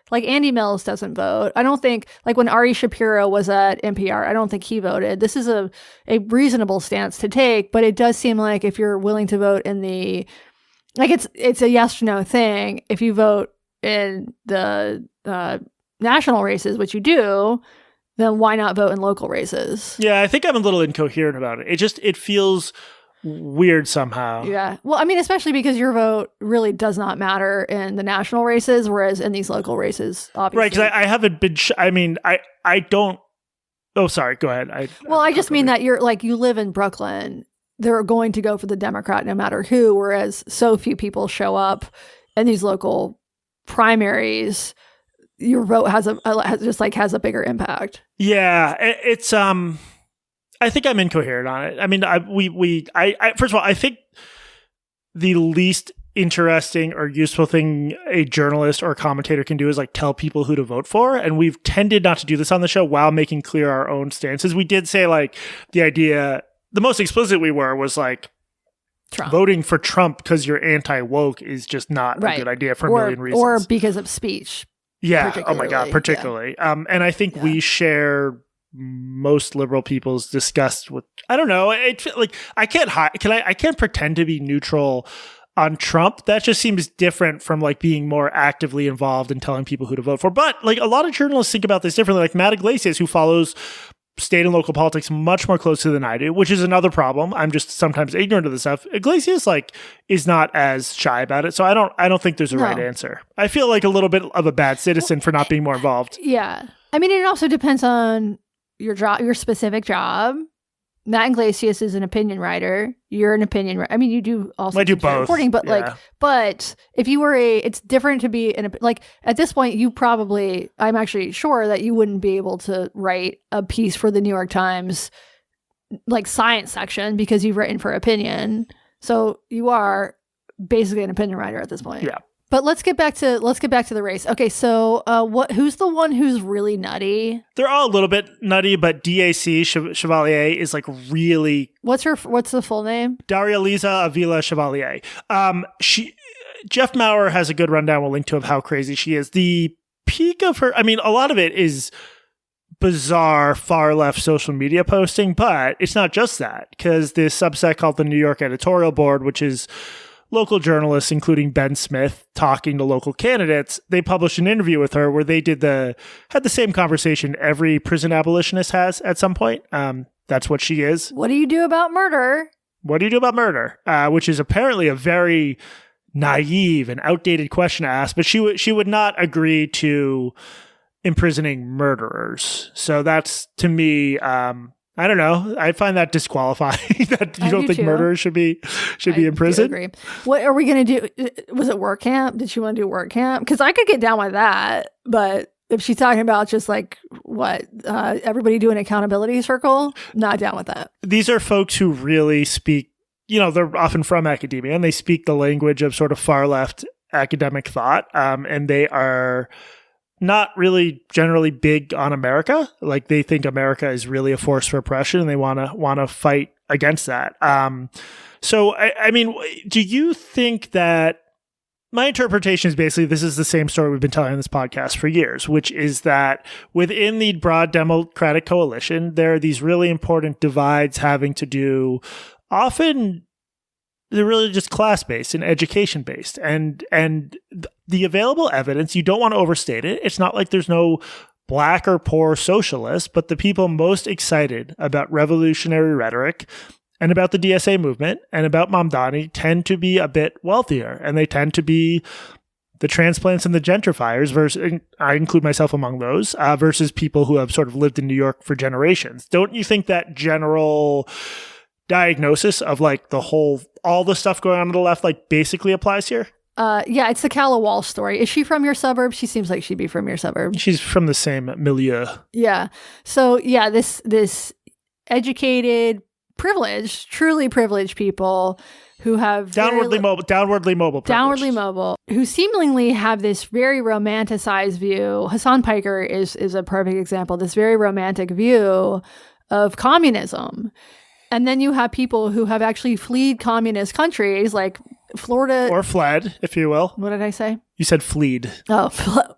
like Andy Mills doesn't vote. I don't think, like when Ari Shapiro was at NPR, I don't think he voted. This is a reasonable stance to take, but it does seem like if you're willing to vote in the, like it's a yes or no thing. If you vote in the national races, which you do, then why not vote in local races?
Yeah, I think I'm a little incoherent about it. It feels weird somehow.
Yeah. Well, I mean, especially because your vote really does not matter in the national races, whereas in these local races, obviously.
Right, because I haven't been, I don't, oh, sorry, go ahead.
I just mean that you're like, you live in Brooklyn, they're going to go for the Democrat no matter who, whereas so few people show up in these local primaries. Your vote has a bigger impact.
Yeah, it's, I think I'm incoherent on it. I mean, first of all, I think the least interesting or useful thing a journalist or a commentator can do is like tell people who to vote for. And we've tended not to do this on the show while making clear our own stances. We did say like the idea, the most explicit we were was like
Trump.
Voting for Trump because you're anti-woke is just not a good idea for a million reasons.
Or because of speech.
Yeah. Oh my God. Particularly. Yeah. And I think we share most liberal people's disgust with, I don't know. Like I can't pretend to be neutral on Trump. That just seems different from like being more actively involved in telling people who to vote for. But like a lot of journalists think about this differently. Like Matt Iglesias, who follows state and local politics much more closely than I do, which is another problem. I'm just sometimes ignorant of this stuff. Iglesias like is not as shy about it. So I don't think there's a right answer. I feel like a little bit of a bad citizen for not being more involved.
Yeah. I mean, it also depends on your job, your specific job. Matt Iglesias is an opinion writer. You're an opinion writer. I mean, you do also
both
reporting, but but if you were it's different to be like at this point, I'm actually sure that you wouldn't be able to write a piece for the New York Times, like science section, because you've written for opinion. So you are basically an opinion writer at this point.
Yeah.
But let's get back to the race. Okay, so who's the one who's really nutty?
They're all a little bit nutty, but DAC Chevalier is like really.
What's the full name?
Darializa Avila Chevalier. Jeff Maurer has a good rundown. We'll link to of how crazy she is. The peak of her. I mean, a lot of it is bizarre far left social media posting, but it's not just that, because this subset called the New York Editorial Board, which is local journalists, including Ben Smith, talking to local candidates, they published an interview with her where they had the same conversation every prison abolitionist has at some point. That's what she is.
What do you do about murder?
What do you do about murder? Which is apparently a very naive and outdated question to ask, but she would not agree to imprisoning murderers. So that's, to me, I don't know. I find that disqualifying that you don't think murderers should be in prison.
I agree. What are we going to do? Was it work camp? Did she want to do work camp? Because I could get down with that. But if she's talking about just like everybody do an accountability circle, not down with that.
These are folks who really speak, they're often from academia and they speak the language of sort of far left academic thought. And they are not really generally big on America. Like they think America is really a force for oppression and they want to fight against that. So I mean, do you think that my interpretation is basically this is the same story we've been telling on this podcast for years, which is that within the broad Democratic coalition, there are these really important divides having to do often they're really just class-based and education-based. And the available evidence, you don't want to overstate it. It's not like there's no black or poor socialists, but the people most excited about revolutionary rhetoric and about the DSA movement and about Mamdani tend to be a bit wealthier, and they tend to be the transplants and the gentrifiers, versus, I include myself among those, versus people who have sort of lived in New York for generations. Don't you think that general diagnosis of like all the stuff going on the left, like basically applies here?
Yeah, it's the Calla Wall story. Is she from your suburb? She seems like she'd be from your suburb.
She's from the same milieu.
Yeah. So yeah, this educated, privileged, truly privileged people who have
downwardly mobile,
who seemingly have this very romanticized view. Hassan Piker is a perfect example. This very romantic view of communism. And then you have people who have actually fled communist countries like Florida.
Or fled, if you will.
What did I say?
You said fleed.
Oh,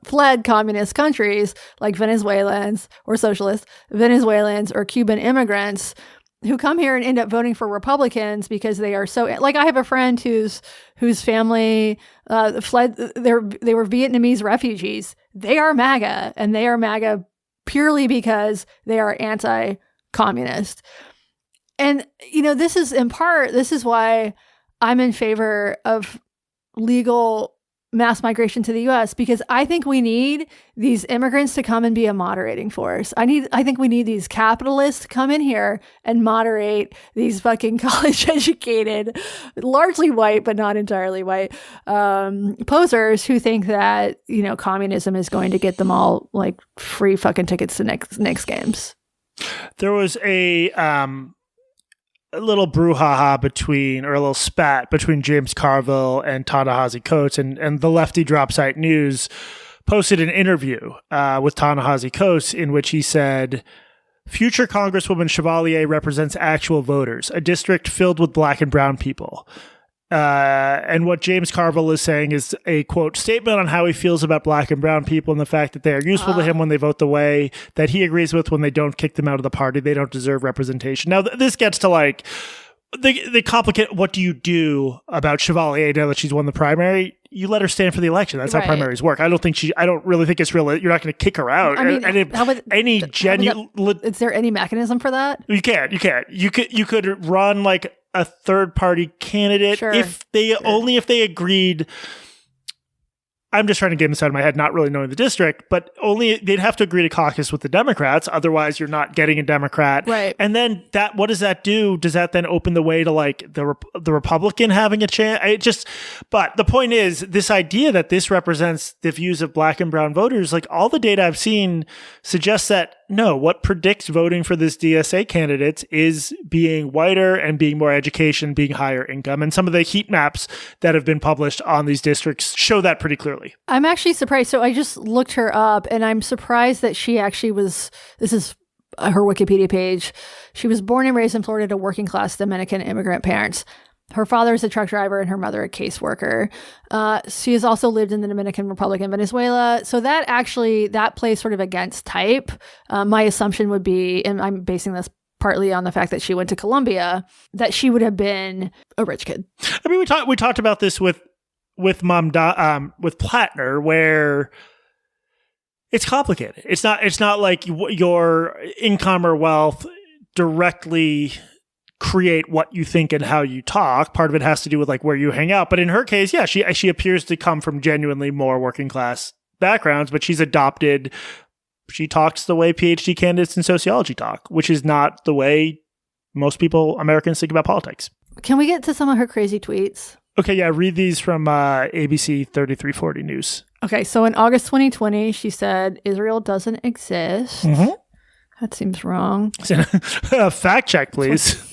fled communist countries like Venezuelans or socialists, Venezuelans or Cuban immigrants who come here and end up voting for Republicans because they are so, like, I have a friend whose family fled. They were Vietnamese refugees. They are MAGA, and they are MAGA purely because they are anti-communist. And, this is why I'm in favor of legal mass migration to the U.S., because I think we need these immigrants to come and be a moderating force. I think we need these capitalists to come in here and moderate these fucking college-educated, largely white, but not entirely white, posers who think that, communism is going to get them all like free fucking tickets to Knicks games.
There was a little brouhaha or a little spat between James Carville and Ta-Nehisi Coates, and the lefty drop site news posted an interview with Ta-Nehisi Coates in which he said, "Future Congresswoman Chevalier represents actual voters, a district filled with black and brown people." And what James Carville is saying is a, quote, statement on how he feels about black and brown people and the fact that they are useful to him when they vote the way that he agrees with. When they don't kick them out of the party, they don't deserve representation. Now, this gets to like the complicated, what do you do about Chevalier now that she's won the primary? You let her stand for the election. That's how primaries work. I don't really think it's real. You're not going to kick her out.
I mean, is there any mechanism for that?
You can't. You could run like a third party candidate if they agreed. I'm just trying to get inside of my head, not really knowing the district, but only they'd have to agree to caucus with the Democrats. Otherwise, you're not getting a Democrat.
Right.
And then what does that do? Does that then open the way to like the Republican having a chance? But the point is, this idea that this represents the views of black and brown voters, like all the data I've seen suggests that no, what predicts voting for this DSA candidates is being whiter and being more education, being higher income. And some of the heat maps that have been published on these districts show that pretty clearly.
I'm actually surprised. So I just looked her up, and I'm surprised that she actually was, this is her Wikipedia page. She was born and raised in Florida to working class Dominican immigrant parents. Her father is a truck driver and her mother a caseworker. She has also lived in the Dominican Republic and Venezuela. So that plays sort of against type. My assumption would be, and I'm basing this partly on the fact that she went to Columbia, that she would have been a rich kid.
I mean, we talked about this with Plattner, where it's complicated. It's not like your income or wealth directly create what you think and how you talk. Part of it has to do with like where you hang out. But in her case, yeah, she appears to come from genuinely more working class backgrounds, but she talks the way PhD candidates in sociology talk, which is not the way most Americans think about politics.
Can we get to some of her crazy tweets?
Okay, yeah, read these from ABC 3340 News. Okay,
so in August 2020, she said, Israel doesn't exist. Mm-hmm. That seems wrong.
Fact check, please.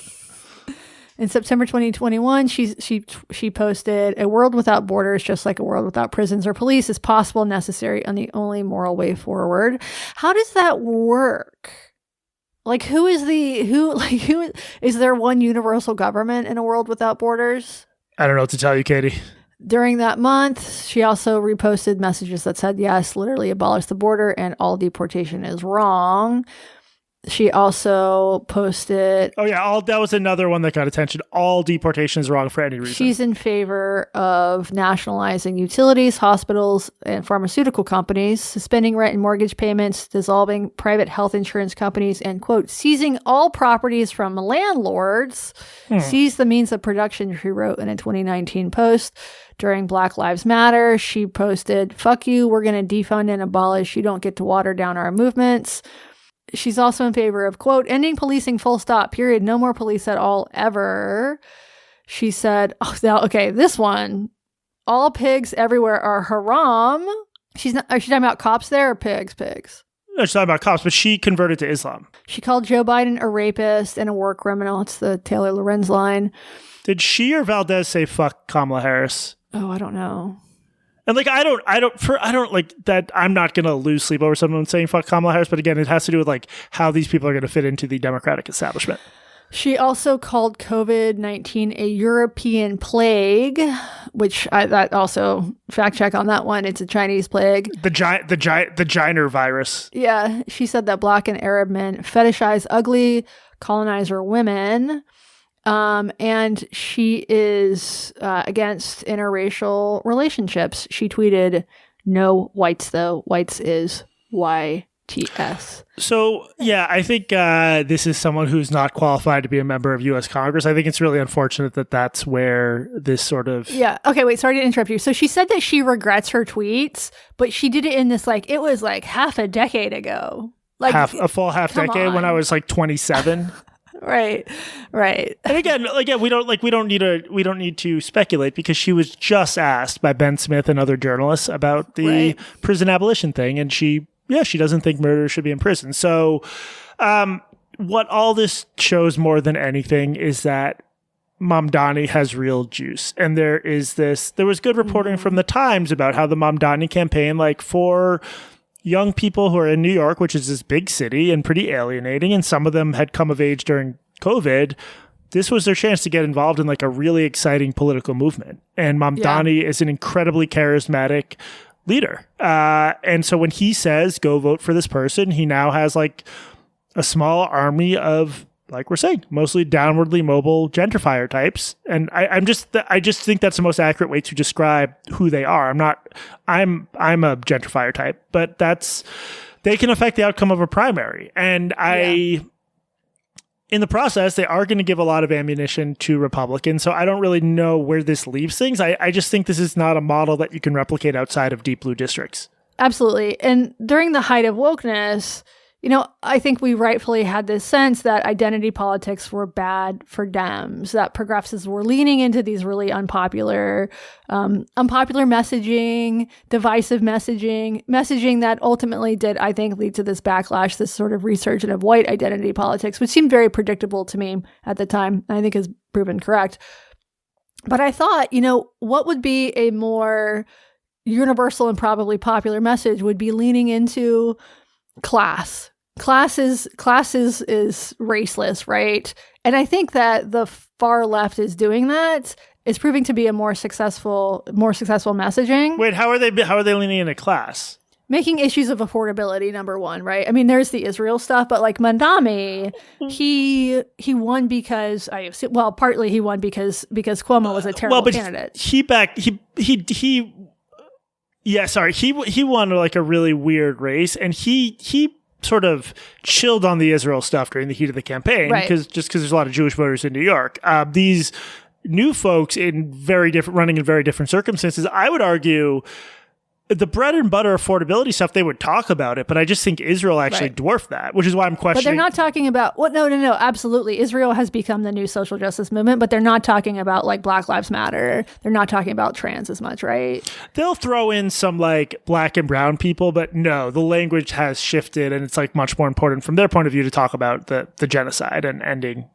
In September 2021, she posted, "A world without borders, just like a world without prisons or police, is possible, necessary, and the only moral way forward." How does that work? Like, who is there one universal government in a world without borders?
I don't know what to tell you, Katie.
During that month, she also reposted messages that said, yes, literally abolish the border and all deportation is wrong. She also posted...
Oh, yeah. That was another one that got attention. All deportation is wrong for any reason.
She's in favor of nationalizing utilities, hospitals, and pharmaceutical companies, suspending rent and mortgage payments, dissolving private health insurance companies, and, quote, seizing all properties from landlords. Seize the means of production, she wrote in a 2019 post. During Black Lives Matter, she posted, fuck you, we're going to defund and abolish. You don't get to water down our movements. She's also in favor of, quote, ending policing full stop, period. No more police at all, ever. She said, this one, all pigs everywhere are haram. Are she talking about cops there or pigs?
No, she's talking about cops, but she converted to Islam.
She called Joe Biden a rapist and a war criminal. It's the Taylor Lorenz line.
Did she or Valdez say fuck Kamala Harris?
Oh, I don't know.
And like, I don't like that. I'm not going to lose sleep over someone saying fuck Kamala Harris. But again, it has to do with like how these people are going to fit into the Democratic establishment.
She also called COVID-19 a European plague, which that also fact check on that one. It's a Chinese plague.
The Giner virus.
Yeah. She said that Black and Arab men fetishize ugly colonizer women. And she is against interracial relationships. She tweeted, no whites though. Whites is YTS. So,
yeah, I think this is someone who's not qualified to be a member of U.S. Congress. I think it's really unfortunate that that's where this sort of...
Yeah. Okay, wait, sorry to interrupt you. So she said that she regrets her tweets, but she did it in this, like, it was like half a decade ago. Like
a full half decade when I was like 27.
Right.
And again, we don't need to speculate because she was just asked by Ben Smith and other journalists about the prison abolition thing, and she doesn't think murderers should be in prison. So, what all this shows more than anything is that Mamdani has real juice, and there was good reporting from the Times about how the Mamdani campaign, like for young people who are in New York, which is this big city and pretty alienating, and some of them had come of age during COVID, this was their chance to get involved in like a really exciting political movement. And Mamdani is an incredibly charismatic leader. And so when he says, go vote for this person, he now has like a small army of, like we're saying, mostly downwardly mobile gentrifier types. And I just think that's the most accurate way to describe who they are. I'm a gentrifier type, but they can affect the outcome of a primary. And in the process, they are going to give a lot of ammunition to Republicans. So I don't really know where this leaves things. I just think this is not a model that you can replicate outside of deep blue districts.
Absolutely. And during the height of wokeness, I think we rightfully had this sense that identity politics were bad for Dems, that progressives were leaning into these really unpopular messaging, divisive messaging that ultimately did, I think, lead to this backlash, this sort of resurgence of white identity politics, which seemed very predictable to me at the time, and I think has proven correct. But I thought, what would be a more universal and probably popular message would be leaning into class. Class is raceless, right? And I think that the far left is doing that. It's proving to be a more successful messaging.
Wait, how are they leaning into class?
Making issues of affordability, number one, right? I mean, there's the Israel stuff, but like Mamdani, he won because partly he won because Cuomo was a terrible candidate. He won like a really weird race, and he sort of chilled on the Israel stuff during the heat of the campaign because there's a lot of Jewish voters in New York. These new folks running in very different circumstances, I would argue the bread and butter affordability stuff, they would talk about it, but I just think Israel actually dwarfed that, which is why I'm questioning. But they're not talking about, no, absolutely. Israel has become the new social justice movement, but they're not talking about like Black Lives Matter. They're not talking about trans as much, right?
They'll throw in some like black and brown people, but no, the language has shifted, and it's like much more important from their point of view to talk about the genocide and ending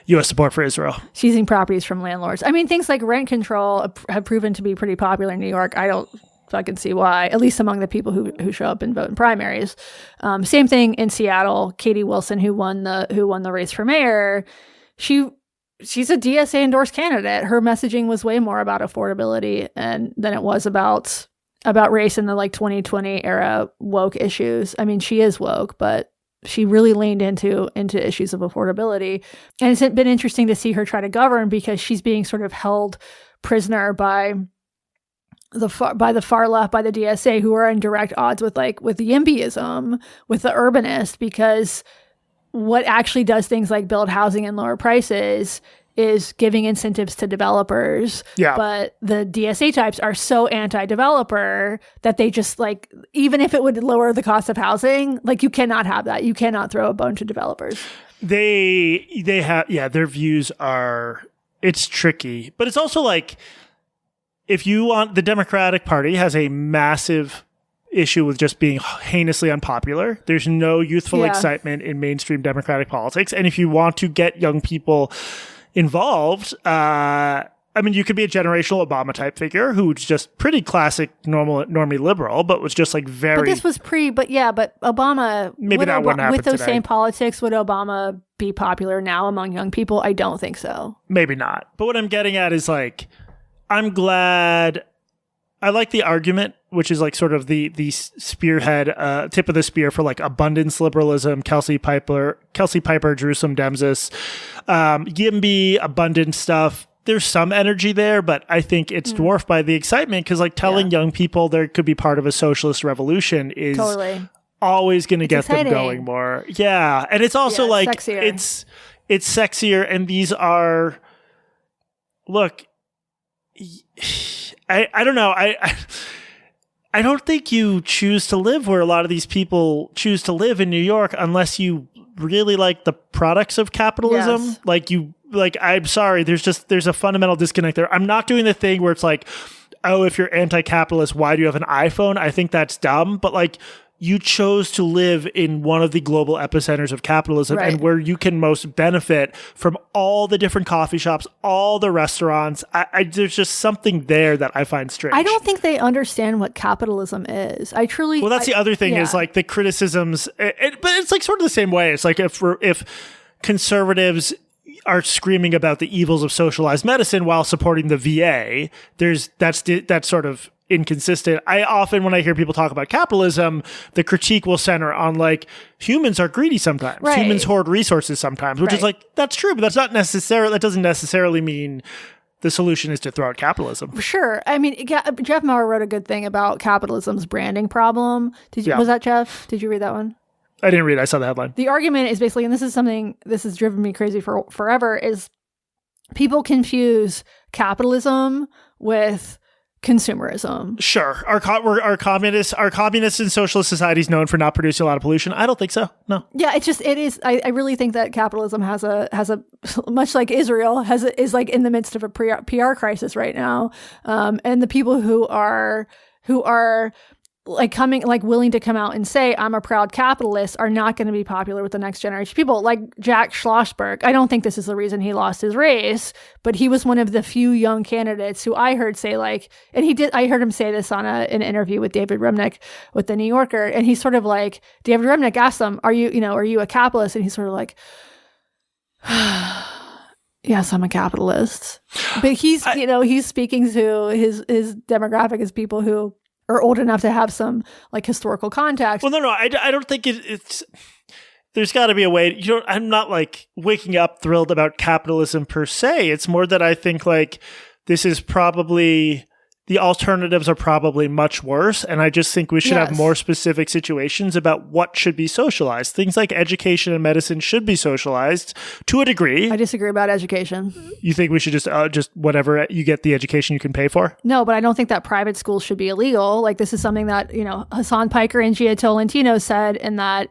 U.S. support for Israel.
Seizing properties from landlords. I mean, things like rent control have proven to be pretty popular in New York. I don't fucking see why, at least among the people who show up and vote in primaries. Same thing in Seattle. Katie Wilson, who won the race for mayor, she's a DSA endorsed candidate. Her messaging was way more about affordability than it was about race in the like 2020 era woke issues. I mean, she is woke, but she really leaned into issues of affordability. And it's been interesting to see her try to govern because she's being sort of held prisoner by the far left, by the DSA, who are in direct odds with YIMBYism, with the urbanist, because what actually does things like build housing and lower prices is giving incentives to developers.
Yeah.
But the DSA types are so anti-developer that they just like, even if it would lower the cost of housing, like you cannot have that. You cannot throw a bone to developers.
They have, their views are, it's tricky, but it's also like, if you want, the Democratic Party has a massive issue with just being heinously unpopular. There's no youthful excitement in mainstream Democratic politics. And if you want to get young people involved, I mean, you could be a generational Obama type figure who's just pretty classic, normally liberal, but was just like very.
But this was but Obama.
Maybe that wouldn't happen
with those
today.
same politics. Would Obama be popular now among young people? I don't think so.
Maybe not. But what I'm getting at is like, I'm glad. I like the argument, which is like sort of the spearhead, tip of the spear for like abundance liberalism, Kelsey Piper, Jerusalem Demsis, YIMBY, abundant stuff. There's some energy there, but I think it's dwarfed by the excitement because like telling young people there could be part of a socialist revolution is always going to get
exciting.
them going more. Yeah. And it's also like,
sexier.
it's sexier. And these are, look, I don't know. I don't think you choose to live where a lot of these people choose to live in New York unless you really like the products of capitalism.
Yes.
I'm sorry. There's a fundamental disconnect there. I'm not doing the thing where it's like, oh, if you're anti-capitalist, why do you have an iPhone? I think that's dumb. But like, you chose to live in one of the global epicenters of capitalism and where you can most benefit from all the different coffee shops, all the restaurants. There's just something there that I find strange.
I don't think they understand what capitalism is. Well,
that's the other thing is like the criticisms, but it's like sort of the same way. It's like if conservatives are screaming about the evils of socialized medicine while supporting the VA, that's sort of inconsistent. I often, when I hear people talk about capitalism, the critique will center on like humans are greedy sometimes.
Right.
Humans hoard resources sometimes, which is like, that's true, but that doesn't necessarily mean the solution is to throw out capitalism.
Sure. I mean, Jeff Maurer wrote a good thing about capitalism's branding problem. Was that Jeff? Did you read that one?
I didn't read it. I saw the headline.
The argument is basically, and this has driven me crazy for forever, is people confuse capitalism with consumerism.
Sure. Are communist and socialist societies known for not producing a lot of pollution? I don't think so. No.
Yeah, it is. I really think that capitalism has a much like Israel is like in the midst of a PR crisis right now. And the people who are willing to come out and say, I'm a proud capitalist, are not going to be popular with the next generation. People like Jack Schlossberg, I don't think this is the reason he lost his race, but he was one of the few young candidates who I heard say I heard him say this on an interview with David Remnick with the New Yorker. And he's sort of like, David Remnick asked him, are you a capitalist? And he's sort of like, yes, I'm a capitalist. But he's speaking to his demographic as people who are old enough to have some like historical context.
Well, no, I don't think it's. There's got to be a way. I'm not like waking up thrilled about capitalism per se. It's more that I think like this is probably. The alternatives are probably much worse, and I just think we should have more specific situations about what should be socialized. Things like education and medicine should be socialized to a degree.
I disagree about education.
You think we should just whatever you get the education you can pay for?
No, but I don't think that private schools should be illegal. Like this is something that Hassan Piker and Gia Tolentino said in that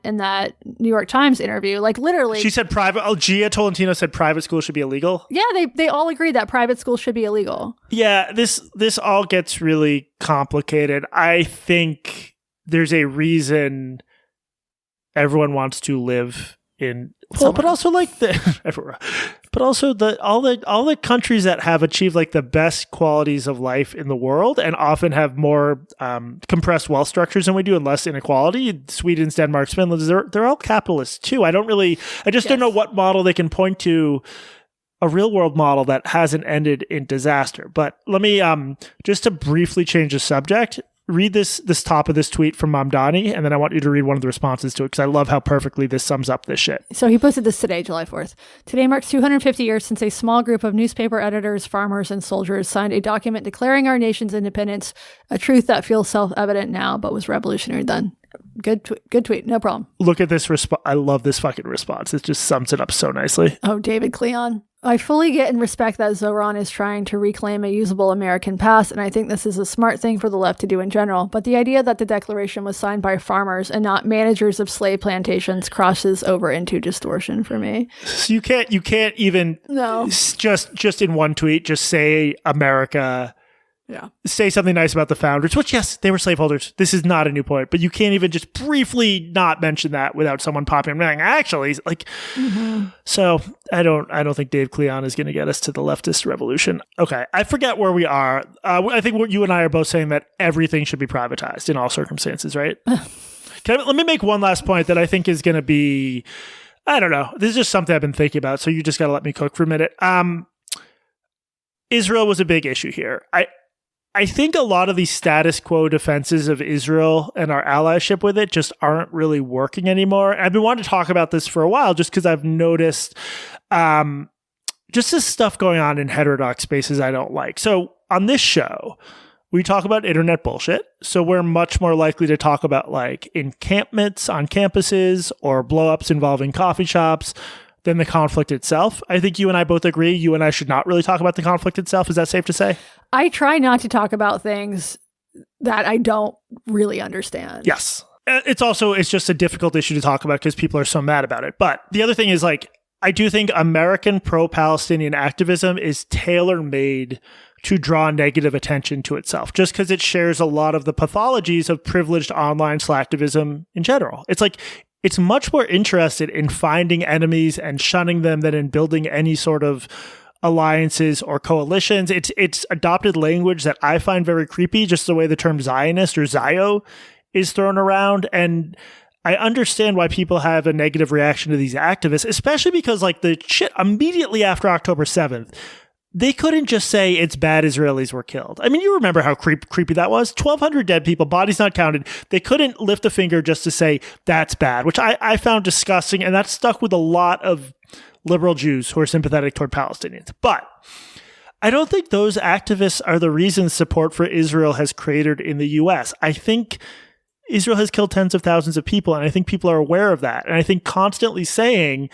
New York Times interview. Like literally,
she said Gia Tolentino said private schools should be illegal.
Yeah, they all agree that private schools should be illegal.
Yeah, this all gets really complicated. I think there's a reason everyone wants to live in but also like all the countries that have achieved like the best qualities of life in the world and often have more compressed wealth structures than we do and less inequality. Sweden's, Denmark's, Finland's, they're all capitalists too. I don't know what model they can point to, a real world model that hasn't ended in disaster. But let me just to briefly change the subject. read this top of this tweet from Mamdani, and then I want you to read one of the responses to it because I love how perfectly this sums up this shit.
So he posted this today, July 4th. Today marks 250 years since a small group of newspaper editors, farmers, and soldiers signed a document declaring our nation's independence, a truth that feels self-evident now but was revolutionary then. Good tweet. No problem.
Look at this response. I love this fucking response. It just sums it up so nicely.
Oh, David Cleon. I fully get and respect that Zoran is trying to reclaim a usable American past, and I think this is a smart thing for the left to do in general. But the idea that the Declaration was signed by farmers and not managers of slave plantations crosses over into distortion for me.
So you can't even just in one tweet just say America.
Yeah.
Say something nice about the founders, which, yes, they were slaveholders. This is not a new point, but you can't even just briefly not mention that without someone popping and saying, actually, like, So I don't think Dave Cleon is going to get us to the leftist revolution. Okay. I forget where we are. I think what you and I are both saying that everything should be privatized in all circumstances, right? Let me make one last point that I think is going to be, I don't know. This is just something I've been thinking about. So you just got to let me cook for a minute. Israel was a big issue here. I think a lot of these status quo defenses of Israel and our allyship with it just aren't really working anymore. I've been wanting to talk about this for a while just because I've noticed just this stuff going on in heterodox spaces I don't like. So on this show, we talk about internet bullshit. So we're much more likely to talk about like encampments on campuses or blowups involving coffee shops than the conflict itself. I think you and I both agree you and I should not really talk about the conflict itself. Is that safe to say?
I try not to talk about things that I don't really understand.
Yes. It's just a difficult issue to talk about because people are so mad about it. But the other thing is, like, I do think American pro-Palestinian activism is tailor-made to draw negative attention to itself, just because it shares a lot of the pathologies of privileged online slacktivism in general. It's like, it's much more interested in finding enemies and shunning them than in building any sort of alliances or coalitions. It's adopted language that I find very creepy, just the way the term Zionist or Zio is thrown around. And I understand why people have a negative reaction to these activists, especially because like the shit immediately after October 7th, they couldn't just say it's bad Israelis were killed. I mean, you remember how creepy that was? 1,200 dead people, bodies not counted. They couldn't lift a finger just to say that's bad, which I found disgusting. And that stuck with a lot of liberal Jews who are sympathetic toward Palestinians. But I don't think those activists are the reason support for Israel has cratered in the U.S. I think Israel has killed tens of thousands of people, and I think people are aware of that. And I think constantly saying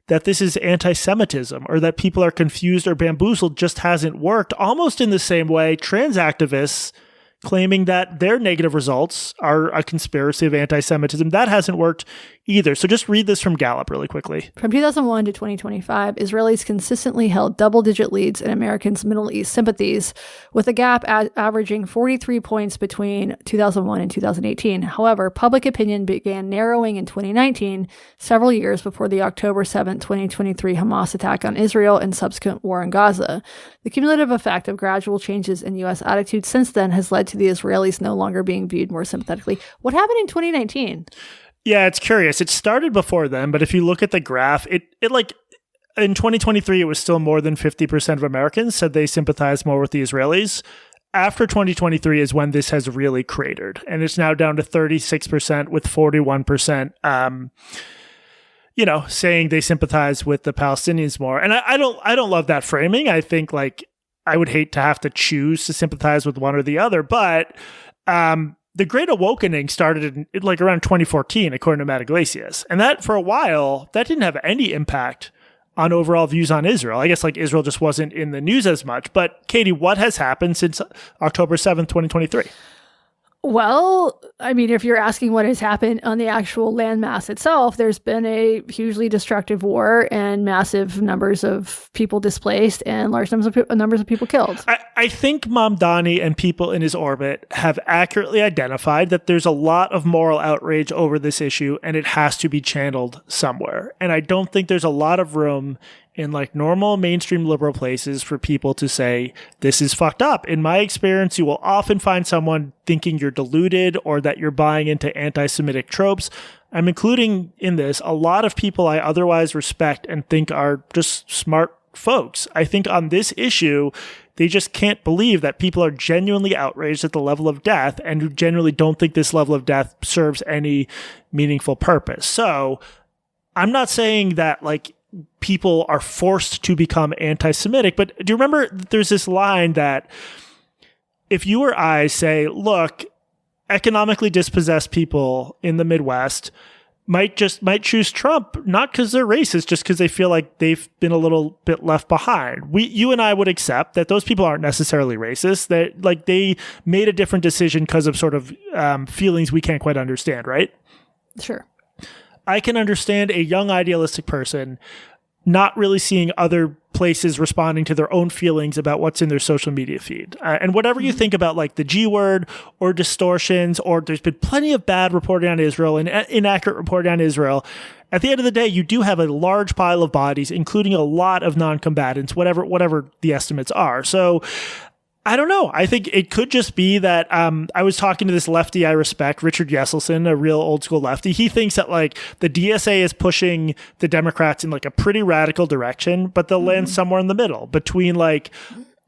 that this is anti-Semitism or that people are confused or bamboozled just hasn't worked. Almost in the same way, trans activists claiming that their negative results are a conspiracy of anti-Semitism, that hasn't worked either. So just read this from Gallup really quickly.
From 2001 to 2025, Israelis consistently held double-digit leads in Americans' Middle East sympathies, with a gap averaging 43 points between 2001 and 2018. However, public opinion began narrowing in 2019, several years before the October 7, 2023 Hamas attack on Israel and subsequent war in Gaza. The cumulative effect of gradual changes in U.S. attitudes since then has led to the Israelis no longer being viewed more sympathetically. What happened in 2019?
Yeah, it's curious. It started before then, but if you look at the graph, it like in 2023, it was still more than 50% of Americans said they sympathize more with the Israelis. After 2023 is when this has really cratered, and it's now down to 36% with 41%, saying they sympathize with the Palestinians more. And I don't love that framing. I think like I would hate to have to choose to sympathize with one or the other, but the Great Awakening started in like around 2014, according to Matt Iglesias. And that for a while, that didn't have any impact on overall views on Israel. I guess like Israel just wasn't in the news as much. But Katie, what has happened since October 7th, 2023?
Well, I mean, if you're asking what has happened on the actual landmass itself, there's been a hugely destructive war and massive numbers of people displaced and large numbers of people killed.
I think Mamdani and people in his orbit have accurately identified that there's a lot of moral outrage over this issue and it has to be channeled somewhere. And I don't think there's a lot of room in like normal mainstream liberal places for people to say, this is fucked up. In my experience, you will often find someone thinking you're deluded or that you're buying into anti-Semitic tropes. I'm including in this a lot of people I otherwise respect and think are just smart folks. I think on this issue, They just can't believe that people are genuinely outraged at the level of death and who genuinely don't think this level of death serves any meaningful purpose. So I'm not saying that like people are forced to become anti-Semitic, but do you remember there's this line that if you or I say, look, economically dispossessed people in the Midwest might choose Trump, not because they're racist, just because they feel like they've been a little bit left behind. You and I would accept that those people aren't necessarily racist, that like they made a different decision because of sort of feelings we can't quite understand, right?
Sure.
I can understand a young idealistic person not really seeing other places responding to their own feelings about what's in their social media feed. And whatever you think about like the G word or distortions, or there's been plenty of bad reporting on Israel and inaccurate reporting on Israel. At the end of the day, you do have a large pile of bodies, including a lot of non-combatants, whatever the estimates are. So I don't know. I think it could just be that I was talking to this lefty I respect, Richard Yesselson, a real old school lefty. He thinks that like the DSA is pushing the Democrats in like a pretty radical direction, but they'll land somewhere in the middle between like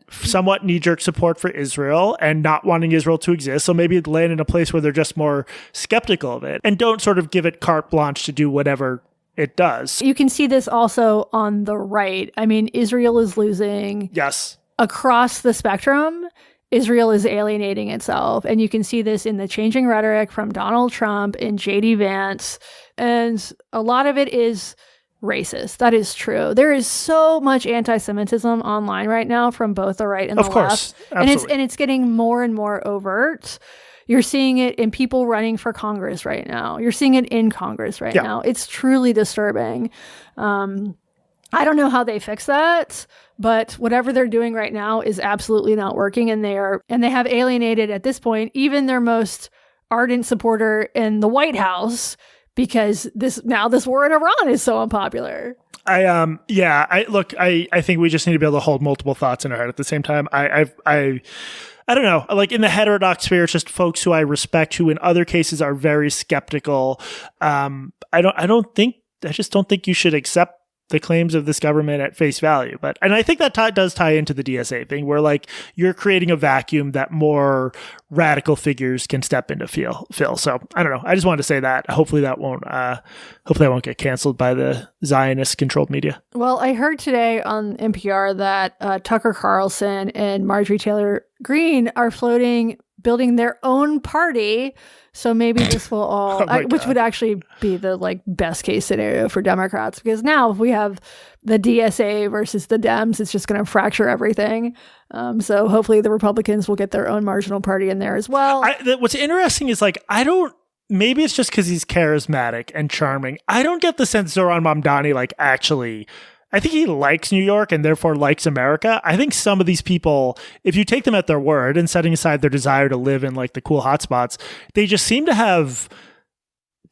somewhat knee-jerk support for Israel and not wanting Israel to exist. So maybe it'd land in a place where they're just more skeptical of it and don't sort of give it carte blanche to do whatever it does.
You can see this also on the right. I mean, Israel is losing.
Yes.
Across the spectrum, Israel is alienating itself. And you can see this in the changing rhetoric from Donald Trump and J.D. Vance. And a lot of it is racist. That is true. There is so much anti-Semitism online right now from both the right and the left. Of course.
Absolutely.
And it's getting more and more overt. You're seeing it in people running for Congress right now. You're seeing it in Congress right now. It's truly disturbing. I don't know how they fix that, but whatever they're doing right now is absolutely not working, and they have alienated at this point even their most ardent supporter in the White House because this war in Iran is so unpopular.
I think we just need to be able to hold multiple thoughts in our head at the same time. I don't know, like in the heterodox sphere, it's just folks who I respect who in other cases are very skeptical. I just don't think you should accept the claims of this government at face value. And I think that does tie into the DSA thing where like you're creating a vacuum that more radical figures can step in to fill. So I don't know. I just wanted to say that. Hopefully that won't get canceled by the Zionist controlled media.
Well, I heard today on NPR that Tucker Carlson and Marjorie Taylor Greene are building their own party. So maybe this will all, which would actually be the like best case scenario for Democrats, because now if we have the DSA versus the Dems, it's just going to fracture everything. So hopefully the Republicans will get their own marginal party in there as well.
What's interesting is like, maybe it's just because he's charismatic and charming. I don't get the sense Zoran Mamdani like actually, I think he likes New York and therefore likes America. I think some of these people, if you take them at their word and setting aside their desire to live in like the cool hotspots, they just seem to have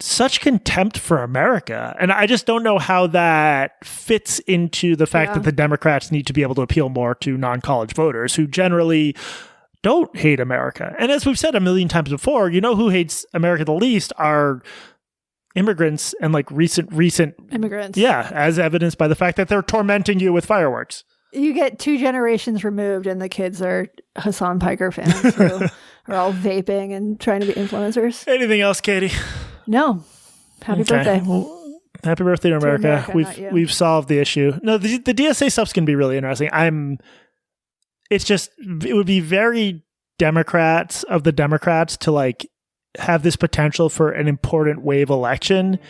such contempt for America. And I just don't know how that fits into the fact that the Democrats need to be able to appeal more to non-college voters who generally don't hate America. And as we've said a million times before, you know who hates America the least are immigrants and like recent
immigrants.
Yeah, as evidenced by the fact that they're tormenting you with fireworks.
You get 2 generations removed and the kids are Hassan Piker fans who are all vaping and trying to be influencers.
Anything else, Katie?
No. Happy birthday.
Well, happy birthday to America. We've solved the issue. No, the DSA stuff's going to be really interesting. It would be very Democrats of the Democrats to like have this potential for an important wave election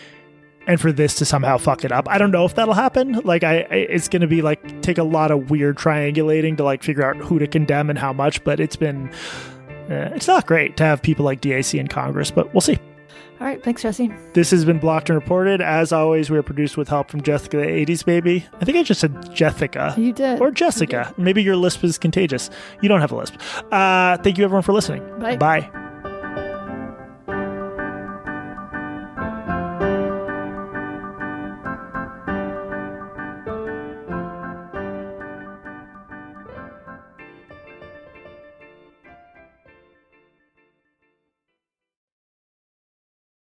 and for this to somehow fuck it up. I don't know if that'll happen. Like it's going to be like take a lot of weird triangulating to like figure out who to condemn and how much, but it's not great to have people like DAC in Congress, but we'll see.
All right. Thanks, Jesse.
This has been Blocked and Reported. As always, we are produced with help from Jessica the 80s baby. I think I just said Jethica.
You did.
Or Jessica. Maybe your lisp is contagious. You don't have a lisp. Thank you everyone for listening.
Bye.
Bye.